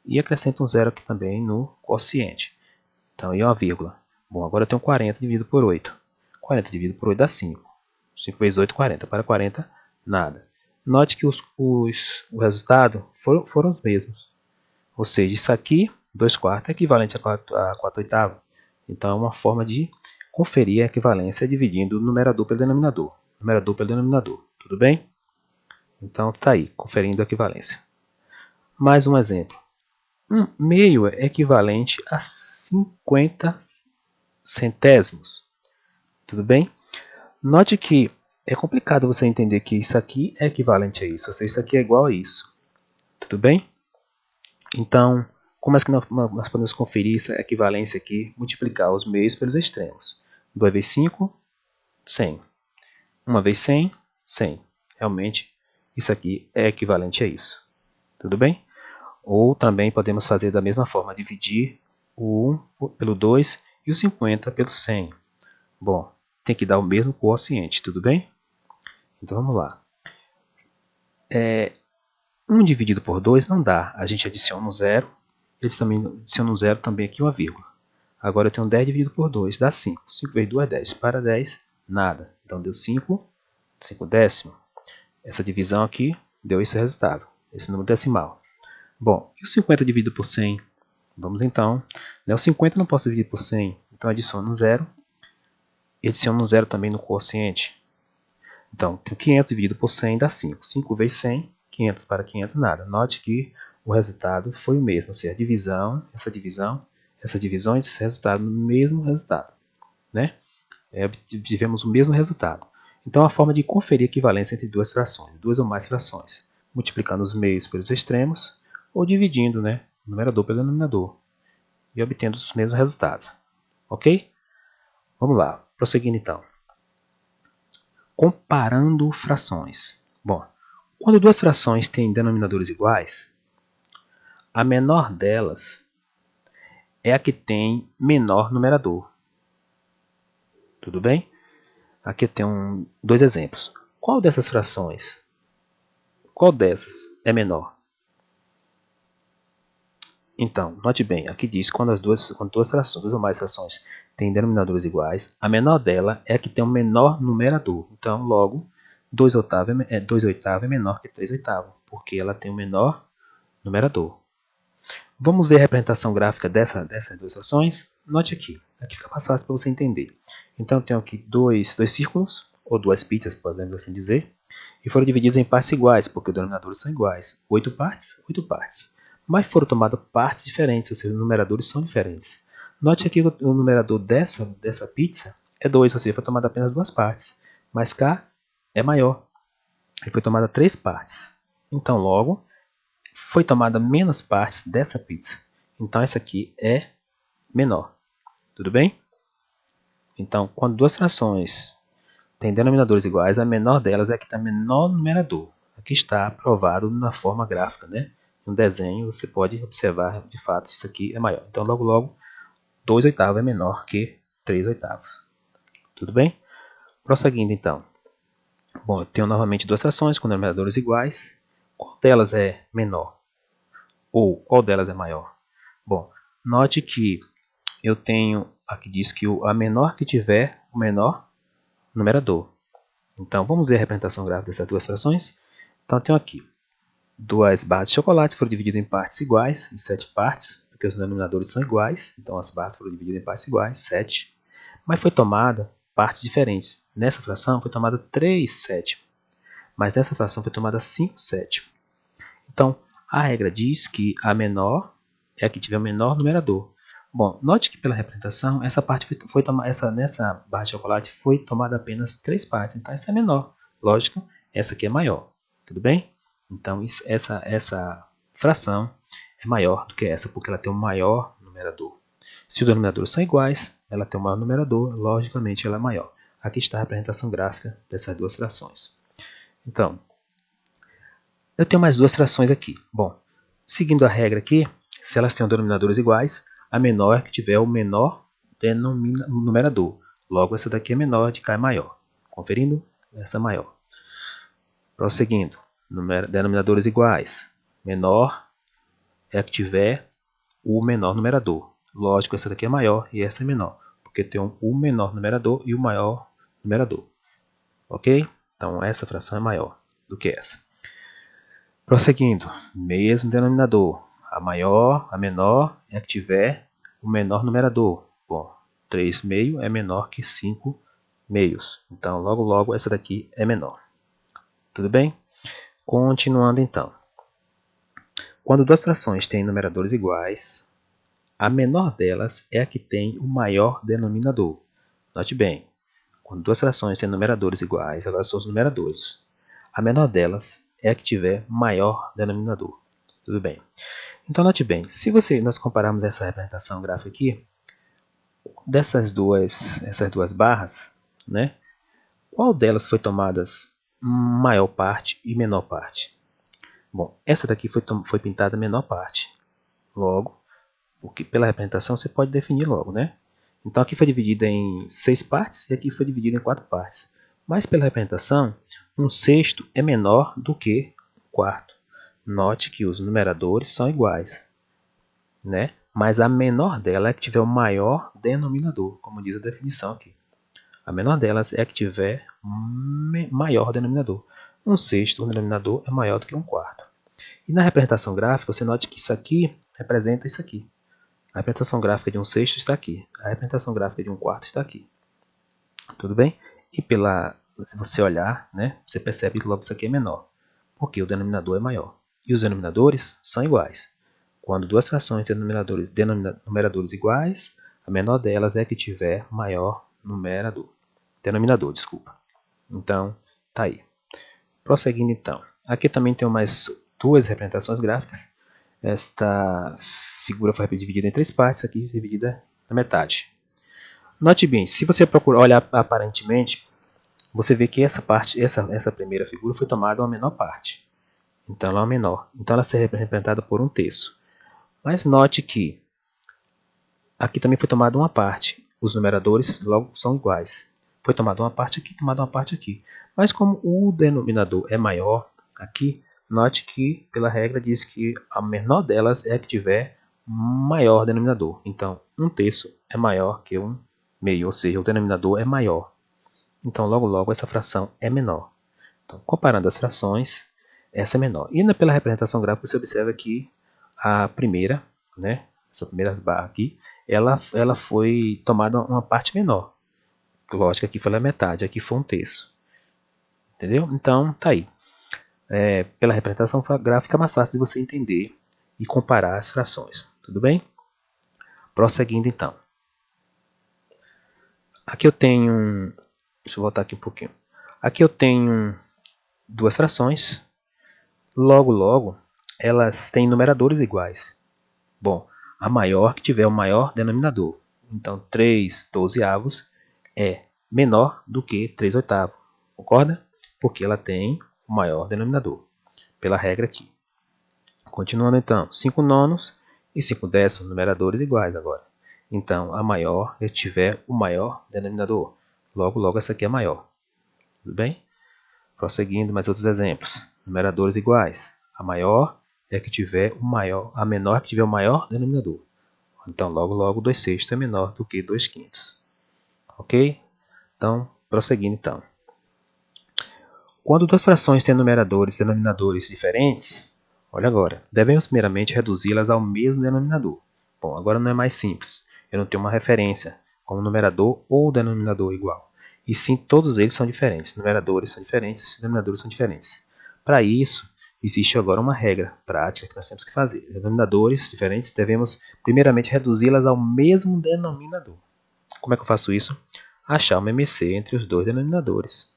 e acrescenta um zero aqui também no quociente. Então, aí é uma vírgula. Bom, agora eu tenho 40 dividido por 8. 40 dividido por 8 dá 5. 5 vezes 8, 40. Para 40, nada. Note que o resultado foram os mesmos. Ou seja, isso aqui, 2 quartos, é equivalente a 4 oitavos. Então, é uma forma de conferir a equivalência dividindo o numerador pelo denominador. Numerador pelo denominador. Tudo bem? Então, está aí, conferindo a equivalência. Mais um exemplo. Um meio é equivalente a 50 centésimos. Tudo bem? Note que é complicado você entender que isso aqui é equivalente a isso. Ou seja, isso aqui é igual a isso. Tudo bem? Então, como é que nós podemos conferir essa equivalência aqui? Multiplicar os meios pelos extremos. 2 vezes 5, 100. 1 vezes 100, 100. Realmente, isso aqui é equivalente a isso. Tudo bem? Ou também podemos fazer da mesma forma, dividir o 1 pelo 2 e o 50 pelo 100. Bom, tem que dar o mesmo quociente, tudo bem? Então vamos lá. 1 dividido por 2 não dá, a gente adiciona um zero, eles também adicionam um zero também aqui uma vírgula. Agora eu tenho 10 dividido por 2, dá 5. 5 vezes 2 é 10. Para 10, nada. Então deu 5 décimos. Essa divisão aqui deu esse resultado, esse número decimal. Bom, e o 50 dividido por 100? Vamos então. O 50 não posso dividir por 100, então adiciono um zero. E adiciono um zero também no quociente. Então, tenho 500 dividido por 100 dá 5. 5 vezes 100, 500 para 500, nada. Note que o resultado foi o mesmo, ou seja, a divisão, essa divisão, esse resultado, o mesmo resultado. Né? Tivemos o mesmo resultado. Então, a forma de conferir a equivalência entre duas frações, duas ou mais frações, multiplicando os meios pelos extremos ou dividindo, né, o numerador pelo denominador. e obtendo os mesmos resultados. Ok? Vamos lá, prosseguindo então. Comparando frações. Bom, quando duas frações têm denominadores iguais, a menor delas é a que tem menor numerador. Tudo bem? Aqui tem dois exemplos. Qual dessas frações? Qual dessas é menor? Então, note bem, aqui diz que quando duas frações, duas ou mais frações têm denominadores iguais, a menor dela é a que tem o menor numerador. Então, logo, 2 oitavos é menor que 3 oitavos, porque ela tem o menor numerador. Vamos ver a representação gráfica dessas duas frações? Note aqui, aqui fica mais fácil para você entender. Então, eu tenho aqui dois círculos, ou duas pizzas, podemos assim dizer, e foram divididos em partes iguais, porque os denominadores são iguais. 8 partes, 8 partes. Mas foram tomadas partes diferentes, ou seja, os numeradores são diferentes. Note aqui que o numerador dessa pizza é 2, ou seja, foi tomada apenas duas partes. Mas cá é maior, e foi tomada 3 partes. Então, logo, foi tomada menos partes dessa pizza. Então, essa aqui é menor. Tudo bem? Então, quando duas frações têm denominadores iguais, a menor delas é a que tem menor numerador. Aqui está provado na forma gráfica, né? No desenho você pode observar, de fato, isso aqui é maior. Então, logo, logo, 2 oitavos é menor que 3 oitavos. Tudo bem? Prosseguindo, então. Bom, eu tenho novamente duas frações com denominadores iguais. Qual delas é menor? Ou qual delas é maior? Bom, note que eu tenho, aqui diz que a menor que tiver, o menor numerador. Então, vamos ver a representação gráfica dessas duas frações. Então, eu tenho aqui duas barras de chocolate, foram divididas em partes iguais, em 7 partes, porque os denominadores são iguais, então as barras foram divididas em partes iguais, 7. Mas foi tomada partes diferentes. Nessa fração foi tomada 3 sétimos, mas nessa fração foi tomada 5 sétimos. Então, a regra diz que a menor é a que tiver o menor numerador. Bom, note que pela representação, essa parte nessa barra de chocolate foi tomada apenas 3 partes, então essa é menor. Lógico, essa aqui é maior. Tudo bem? Então, essa fração é maior do que essa, porque ela tem um maior numerador. Se os denominadores são iguais, ela tem um maior numerador, logicamente ela é maior. Aqui está a representação gráfica dessas duas frações. Então, eu tenho mais duas frações aqui. Bom, seguindo a regra aqui, se elas têm denominadores iguais, a menor é que tiver o menor numerador. Logo, essa daqui é menor, de cá é maior. Conferindo, essa é maior. Prosseguindo, denominadores iguais. Menor é a que tiver o menor numerador. Lógico, essa daqui é maior e essa é menor, porque tem o menor numerador e o maior numerador. Ok? Então, essa fração é maior do que essa. Prosseguindo, mesmo denominador. A menor é a que tiver o menor numerador. Bom, 3 meio é menor que 5 meios. Então, logo, logo, essa daqui é menor. Tudo bem? Continuando, então. Quando duas frações têm numeradores iguais, a menor delas é a que tem o maior denominador. Note bem, quando duas frações têm numeradores iguais, agora são os numeradores. A menor delas é a que tiver maior denominador. Tudo bem. Então, note bem, se nós compararmos essa representação gráfica aqui, essas duas barras, né, qual delas foi tomadas maior parte e menor parte? Bom, essa daqui foi pintada menor parte. Logo, porque pela representação você pode definir logo, né? Então aqui foi dividida em 6 partes e aqui foi dividida em 4 partes. Mas pela representação, um sexto é menor do que um quarto. Note que os numeradores são iguais, né? Mas a menor dela é que tiver o maior denominador, como diz a definição aqui. A menor delas é a que tiver maior denominador. Um sexto, o denominador, é maior do que um quarto. E na representação gráfica, você note que isso aqui representa isso aqui. A representação gráfica de um sexto está aqui. A representação gráfica de um quarto está aqui. Tudo bem? E se você olhar, né, você percebe que logo isso aqui é menor, porque o denominador é maior. E os denominadores são iguais. Quando duas frações têm numeradores iguais, a menor delas é a que tiver maior denominador. Então, tá aí. Prosseguindo então. Aqui também tem mais duas representações gráficas. Esta figura foi dividida em 3 partes, aqui dividida na metade. Note bem, se você procurar olhar aparentemente, você vê que essa primeira figura foi tomada uma menor parte. Então ela é uma menor. Então ela será representada por 1/3. Mas note que aqui também foi tomada uma parte. Os numeradores logo são iguais. Foi tomada uma parte aqui, tomada uma parte aqui. Mas como o denominador é maior aqui, note que pela regra diz que a menor delas é a que tiver maior denominador. Então 1/3 é maior que 1/2, ou seja, o denominador é maior. Então logo essa fração é menor. Então, comparando as frações, essa é menor. E pela representação gráfica você observa que a primeira, né, essa primeira barra aqui, ela foi tomada uma parte menor. Lógico, aqui foi a metade, aqui foi 1/3. Entendeu? Então, tá aí. Pela representação gráfica é mais fácil de você entender e comparar as frações. Tudo bem? Prosseguindo então. Aqui eu tenho... Deixa eu voltar aqui um pouquinho. Aqui eu tenho duas frações. Logo, elas têm numeradores iguais. Bom, a maior que tiver o maior denominador. Então, 3/12 é menor do que 3/8. Concorda? Porque ela tem o maior denominador. Pela regra aqui. Continuando então, 5/9 e 5/10, numeradores iguais agora. Então, a maior que tiver o maior denominador. Logo, essa aqui é maior. Tudo bem? Prosseguindo, mais outros exemplos. Numeradores iguais. A maior é que tiver o maior, a menor é que tiver o maior denominador. Então, logo 2/6 é menor do que 2/5. Ok? Então, prosseguindo então. Quando duas frações têm numeradores e denominadores diferentes, olha agora, devemos primeiramente reduzi-las ao mesmo denominador. Bom, agora não é mais simples. Eu não tenho uma referência como numerador ou denominador igual. E sim, todos eles são diferentes. Numeradores são diferentes, denominadores são diferentes. Para isso, existe agora uma regra prática que nós temos que fazer. Denominadores diferentes, devemos primeiramente reduzi-las ao mesmo denominador. Como é que eu faço isso? Achar uma MC entre os dois denominadores.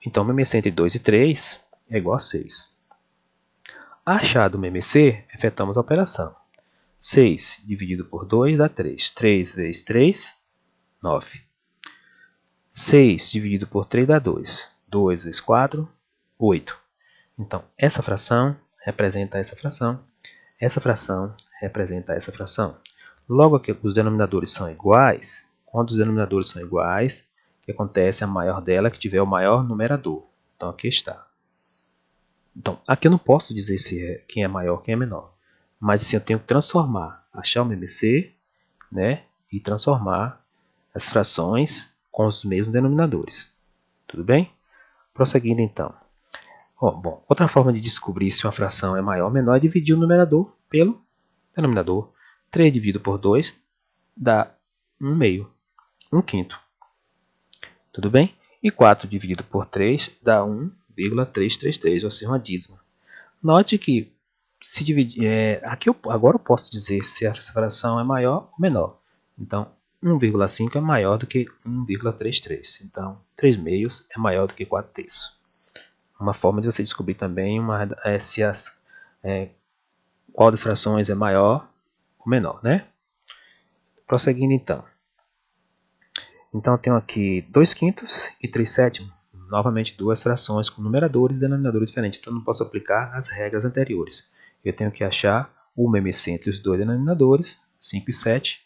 Então, uma MC entre 2 e 3 é igual a 6. Achado uma MC, efetuamos a operação. 6 dividido por 2 dá 3. 3 vezes 3, 9. 6 dividido por 3 dá 2. 2 vezes 4, 8. Então, essa fração representa essa fração. Essa fração representa essa fração. Logo que os denominadores são iguais, quando os denominadores são iguais, o que acontece? A maior dela é que tiver o maior numerador. Então, aqui está. Então, aqui eu não posso dizer quem é maior, quem é menor. Mas assim, eu tenho que transformar, achar o MC, né, e transformar as frações com os mesmos denominadores. Tudo bem? Prosseguindo então. Bom, outra forma de descobrir se uma fração é maior ou menor é dividir o numerador pelo denominador. 3 dividido por 2 dá 1/2, 1/5. Tudo bem? E 4 dividido por 3 dá 1,333, ou seja, uma dízima. Note que se dividir, agora eu posso dizer se essa fração é maior ou menor. Então, 1,5 é maior do que 1,33. Então, 3/2 é maior do que 4/3. Uma forma de você descobrir também qual das frações é maior ou menor, né? Prosseguindo então. Então, eu tenho aqui 2/5 e 3/7. Novamente, duas frações com numeradores e denominadores diferentes. Então, eu não posso aplicar as regras anteriores. Eu tenho que achar uma MC entre os dois denominadores, 5 e 7,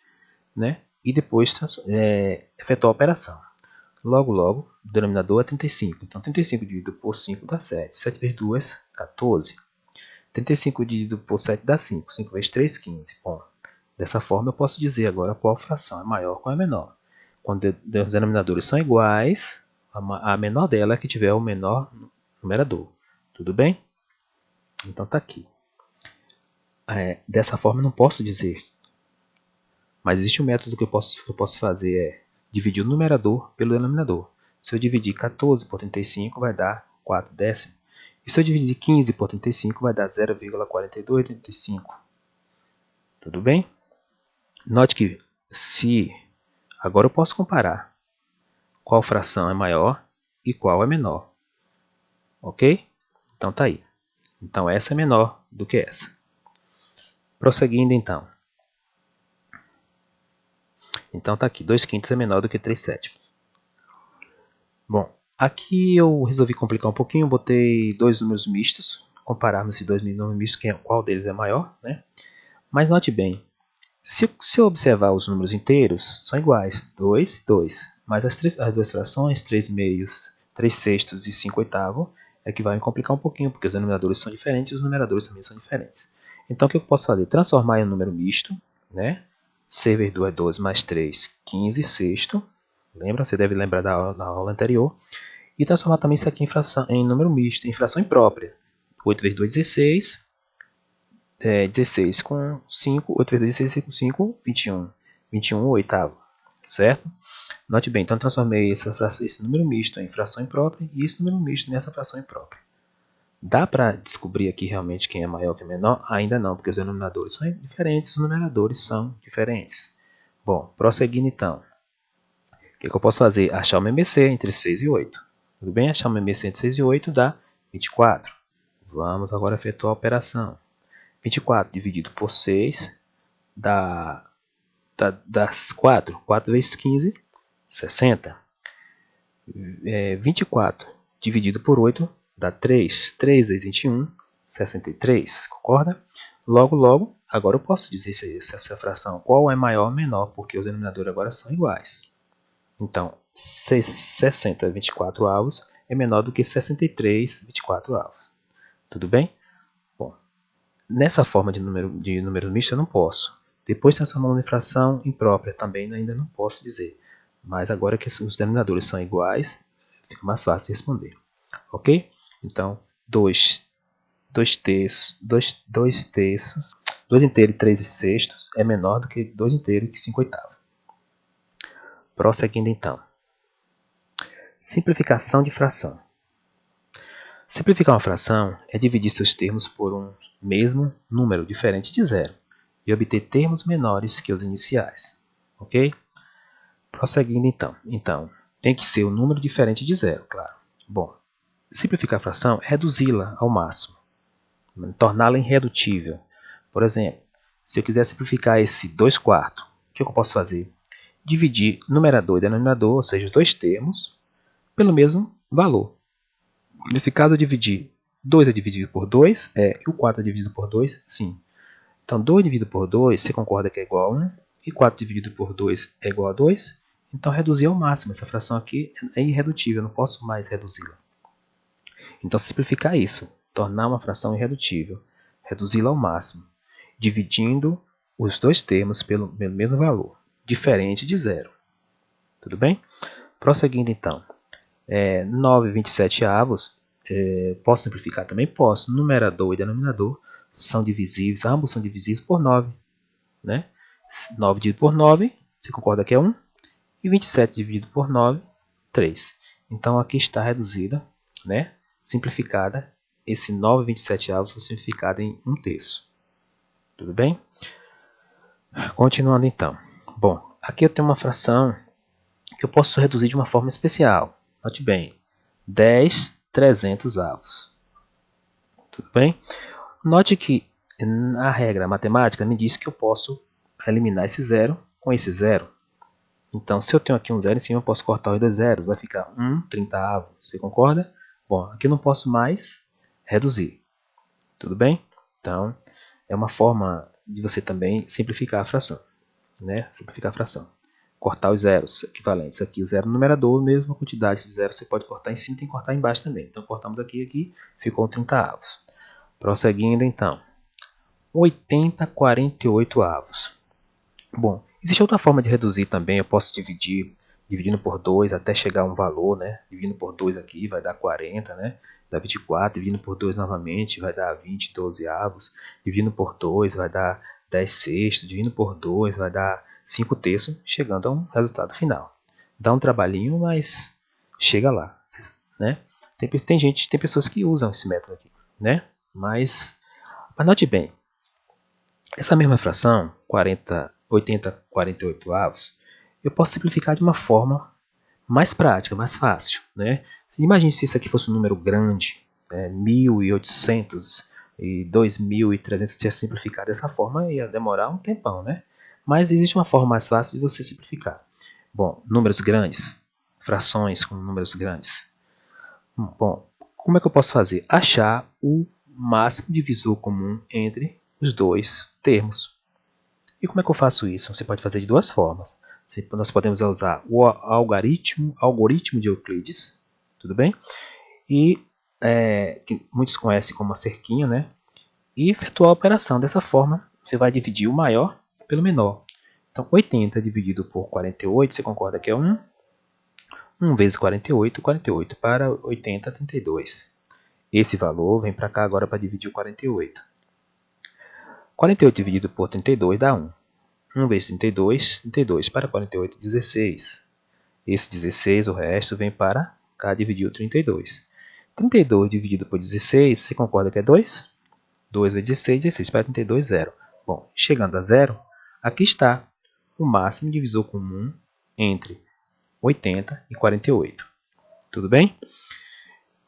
né? E depois efetuar a operação. Logo, o denominador é 35. Então, 35 dividido por 5 dá 7. 7 vezes 2, 14. 35 dividido por 7 dá 5. 5 vezes 3, 15. Bom, dessa forma eu posso dizer agora qual fração é maior ou qual é menor. Quando os denominadores são iguais, a menor dela é que tiver o menor numerador. Tudo bem? Então está aqui. Dessa forma eu não posso dizer. Mas existe um método que eu posso fazer, dividir o numerador pelo denominador. Se eu dividir 14 por 35, vai dar 4 décimos. E se eu dividir 15 por 35, vai dar 0,4235. Tudo bem? Note que agora eu posso comparar qual fração é maior e qual é menor. Ok? Então tá aí. Então essa é menor do que essa. Prosseguindo então. Então está aqui, 2/5 é menor do que 3/7. Bom, aqui eu resolvi complicar um pouquinho, botei dois números mistos, compararmos esses dois números mistos, qual deles é maior, né? Mas note bem, se eu observar os números inteiros, são iguais, 2, 2. Mas as duas frações, 3 meios, 3 sextos e 5 oitavos, é que vai me complicar um pouquinho, porque os denominadores são diferentes e os numeradores também são diferentes. Então o que eu posso fazer? Transformar em um número misto, né? C vezes 2 é 12 mais 3, 15 sexto. Lembra? Você deve lembrar da aula anterior. E transformar também isso aqui em número misto, em fração imprópria. 8 vezes 2, 16. 16 com 5, 8 vezes 2, 16 com 5, 21. 21 oitavo, certo? Note bem, então transformei esse número misto em fração imprópria e esse número misto nessa fração imprópria. Dá para descobrir aqui realmente quem é maior ou quem é menor? Ainda não, porque os denominadores são diferentes, os numeradores são diferentes. Bom, prosseguindo então. O que eu posso fazer? Achar o MMC entre 6 e 8. Tudo bem? Achar o MMC entre 6 e 8 dá 24. Vamos agora efetuar a operação. 24 dividido por 6 dá 4. 4 vezes 15, 60. 24 dividido por 8 dá 3. 3 vezes 21, 63. Concorda? Logo, agora eu posso dizer se essa fração qual é maior ou menor, porque os denominadores agora são iguais. Então, 60 24 avos é menor do que 63 24 avos. Tudo bem? Bom, nessa forma de número misto eu não posso. Depois transformando em fração imprópria também ainda não posso dizer. Mas agora que os denominadores são iguais, fica mais fácil de responder. Ok? Então, 2 terços, 2 inteiros e 3 sextos é menor do que 2 inteiros e 5 oitavos. Prosseguindo então. Simplificação de fração. Simplificar uma fração é dividir seus termos por um mesmo número diferente de zero e obter termos menores que os iniciais. Ok? Prosseguindo então. Então, tem que ser um número diferente de zero, claro. Bom, simplificar a fração é reduzi-la ao máximo, torná-la irredutível. Por exemplo, se eu quiser simplificar esse 2/4, o que eu posso fazer? Dividir numerador e denominador, ou seja, os dois termos, pelo mesmo valor. Nesse caso, eu dividi 2 é dividido por 2, e o 4 é dividido por 2, sim. Então, 2 dividido por 2, você concorda que é igual a 1, e 4 dividido por 2 é igual a 2. Então, reduzir ao máximo. Essa fração aqui é irredutível, eu não posso mais reduzi-la. Então, simplificar isso, tornar uma fração irredutível, reduzi-la ao máximo, dividindo os dois termos pelo mesmo valor, diferente de zero. Tudo bem? Prosseguindo então. 9/27 avos, posso simplificar também? Posso. Numerador e denominador são divisíveis, ambos são divisíveis por 9. Né? 9 dividido por 9, você concorda que é 1? E 27 dividido por 9, 3. Então aqui está reduzida, né? Simplificada, esse 9/27 avos foi simplificado em 1/3. Tudo bem? Continuando então. Bom, aqui eu tenho uma fração que eu posso reduzir de uma forma especial. Note bem, 10/300 avos. Tudo bem? Note que a regra matemática me diz que eu posso eliminar esse zero com esse zero. Então, se eu tenho aqui um zero em cima, eu posso cortar os dois zeros, vai ficar 1/30. Você concorda? Bom, aqui eu não posso mais reduzir. Tudo bem? Então, é uma forma de você também simplificar a fração. Né? Simplificar a fração. Cortar os zeros equivalentes. Aqui o zero no numerador, mesma quantidade de zero você pode cortar em cima e tem que cortar embaixo também. Então, cortamos aqui, ficou 30 avos. Prosseguindo então. 80/48 avos. Bom, existe outra forma de reduzir também. Eu posso dividindo por 2 até chegar a um valor, né? Dividindo por 2 aqui vai dar 40, né? Dá 24, dividindo por 2 novamente vai dar 20 12avos. Dividindo por 2 vai dar 10 sextos. Dividindo por 2 vai dar 5 terços, chegando a um resultado final. Dá um trabalhinho, mas chega lá, né? Tem pessoas que usam esse método aqui, né? Mas note bem, essa mesma fração, 80/48 avos, eu posso simplificar de uma forma mais prática, mais fácil. Né? Imagine se isso aqui fosse um número grande, 1800 e 2.300 se tivesse simplificado dessa forma, ia demorar um tempão, né? Mas existe uma forma mais fácil de você simplificar. Bom, números grandes, frações com números grandes. Bom, como é que eu posso fazer? Achar o máximo divisor comum entre os dois termos. E como é que eu faço isso? Você pode fazer de duas formas. Nós podemos usar o algoritmo de Euclides, tudo bem? E que muitos conhecem como a cerquinha, né? E efetuar a operação. Dessa forma, você vai dividir o maior pelo menor. Então, 80 dividido por 48, você concorda que é 1? 1 vezes 48, 48 para 80, 32. Esse valor vem para cá agora para dividir o 48. 48 dividido por 32 dá 1. 1 vezes 32, 32 para 48, 16. Esse 16, o resto, vem para cá dividir o 32. 32 dividido por 16, você concorda que é 2? 2 vezes 16, 16 para 32, 0. Bom, chegando a 0, aqui está o máximo divisor comum entre 80 e 48. Tudo bem?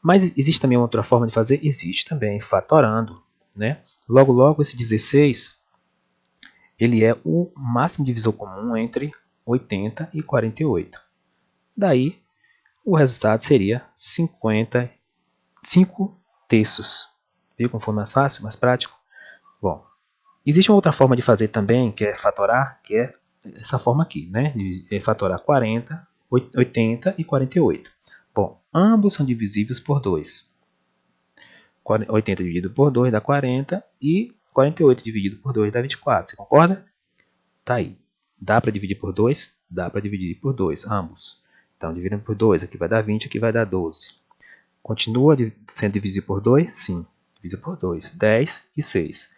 Mas existe também outra forma de fazer? Existe também, fatorando, né? Logo, logo, esse 16, ele é o máximo divisor comum entre 80 e 48. Daí, o resultado seria 55 terços. Viu como foi mais fácil, mais prático? Bom, existe uma outra forma de fazer também, que é fatorar, que é essa forma aqui, né? Fatorar 40, 80 e 48. Bom, ambos são divisíveis por 2. 80 dividido por 2 dá 40 e 48 dividido por 2 dá 24. Você concorda? Tá aí. Dá para dividir por 2? Dá para dividir por 2, ambos. Então, dividindo por 2, aqui vai dar 20, aqui vai dar 12. Continua sendo divisível por 2? Sim. Divide por 2. 10 e 6.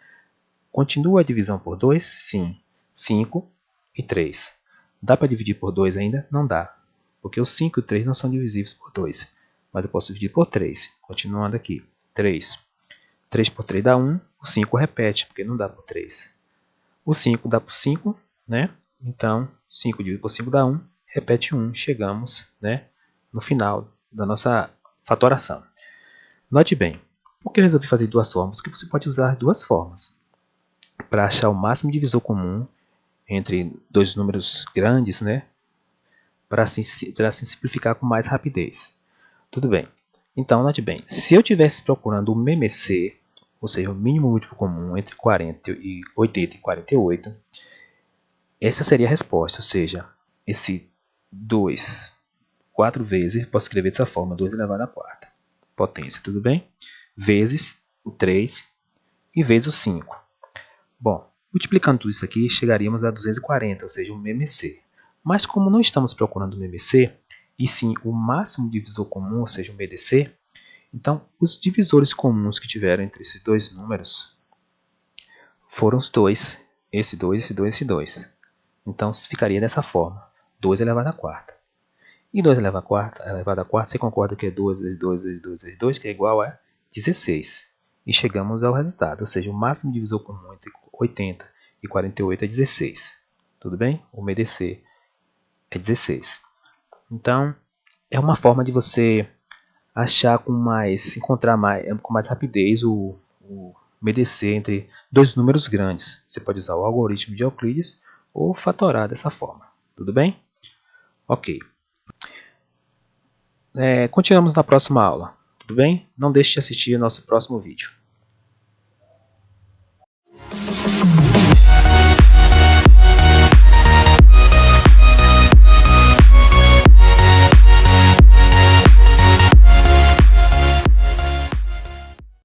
Continua a divisão por 2? Sim. 5 e 3. Dá para dividir por 2 ainda? Não dá. Porque os 5 e o 3 não são divisíveis por 2. Mas eu posso dividir por 3. Continuando aqui. 3. 3 por 3 dá 1. O 5 repete, porque não dá por 3. O 5 dá por 5, né? Então, 5 dividido por 5 dá 1. Repete 1. Chegamos, né, no final da nossa fatoração. Note bem, por que eu resolvi fazer duas formas? Porque você pode usar duas formas para achar o máximo divisor comum entre dois números grandes, né? Para assim simplificar com mais rapidez. Tudo bem. Então, note bem, se eu estivesse procurando o MMC, ou seja, o mínimo múltiplo comum entre 80 e 48, essa seria a resposta, ou seja, esse 2, 4 vezes, posso escrever dessa forma, 2 elevado à quarta potência, tudo bem? Vezes o 3 e vezes o 5. Bom, multiplicando tudo isso aqui, chegaríamos a 240, ou seja, o MMC. Mas como não estamos procurando o MMC, e sim o máximo divisor comum, ou seja, o MDC, então os divisores comuns que tiveram entre esses dois números foram os dois, esse 2, esse 2, esse 2. Então ficaria dessa forma, 2 elevado à quarta. E 2 elevado à quarta, você concorda que é 2 vezes 2 vezes 2 vezes 2, que é igual a 16. E chegamos ao resultado, ou seja, o máximo divisor comum entre 80 e 48 é 16. Tudo bem? O MDC é 16. Então, é uma forma de você achar com mais rapidez o MDC entre dois números grandes. Você pode usar o algoritmo de Euclides ou fatorar dessa forma. Tudo bem? Ok. Continuamos na próxima aula. Tudo bem? Não deixe de assistir o nosso próximo vídeo.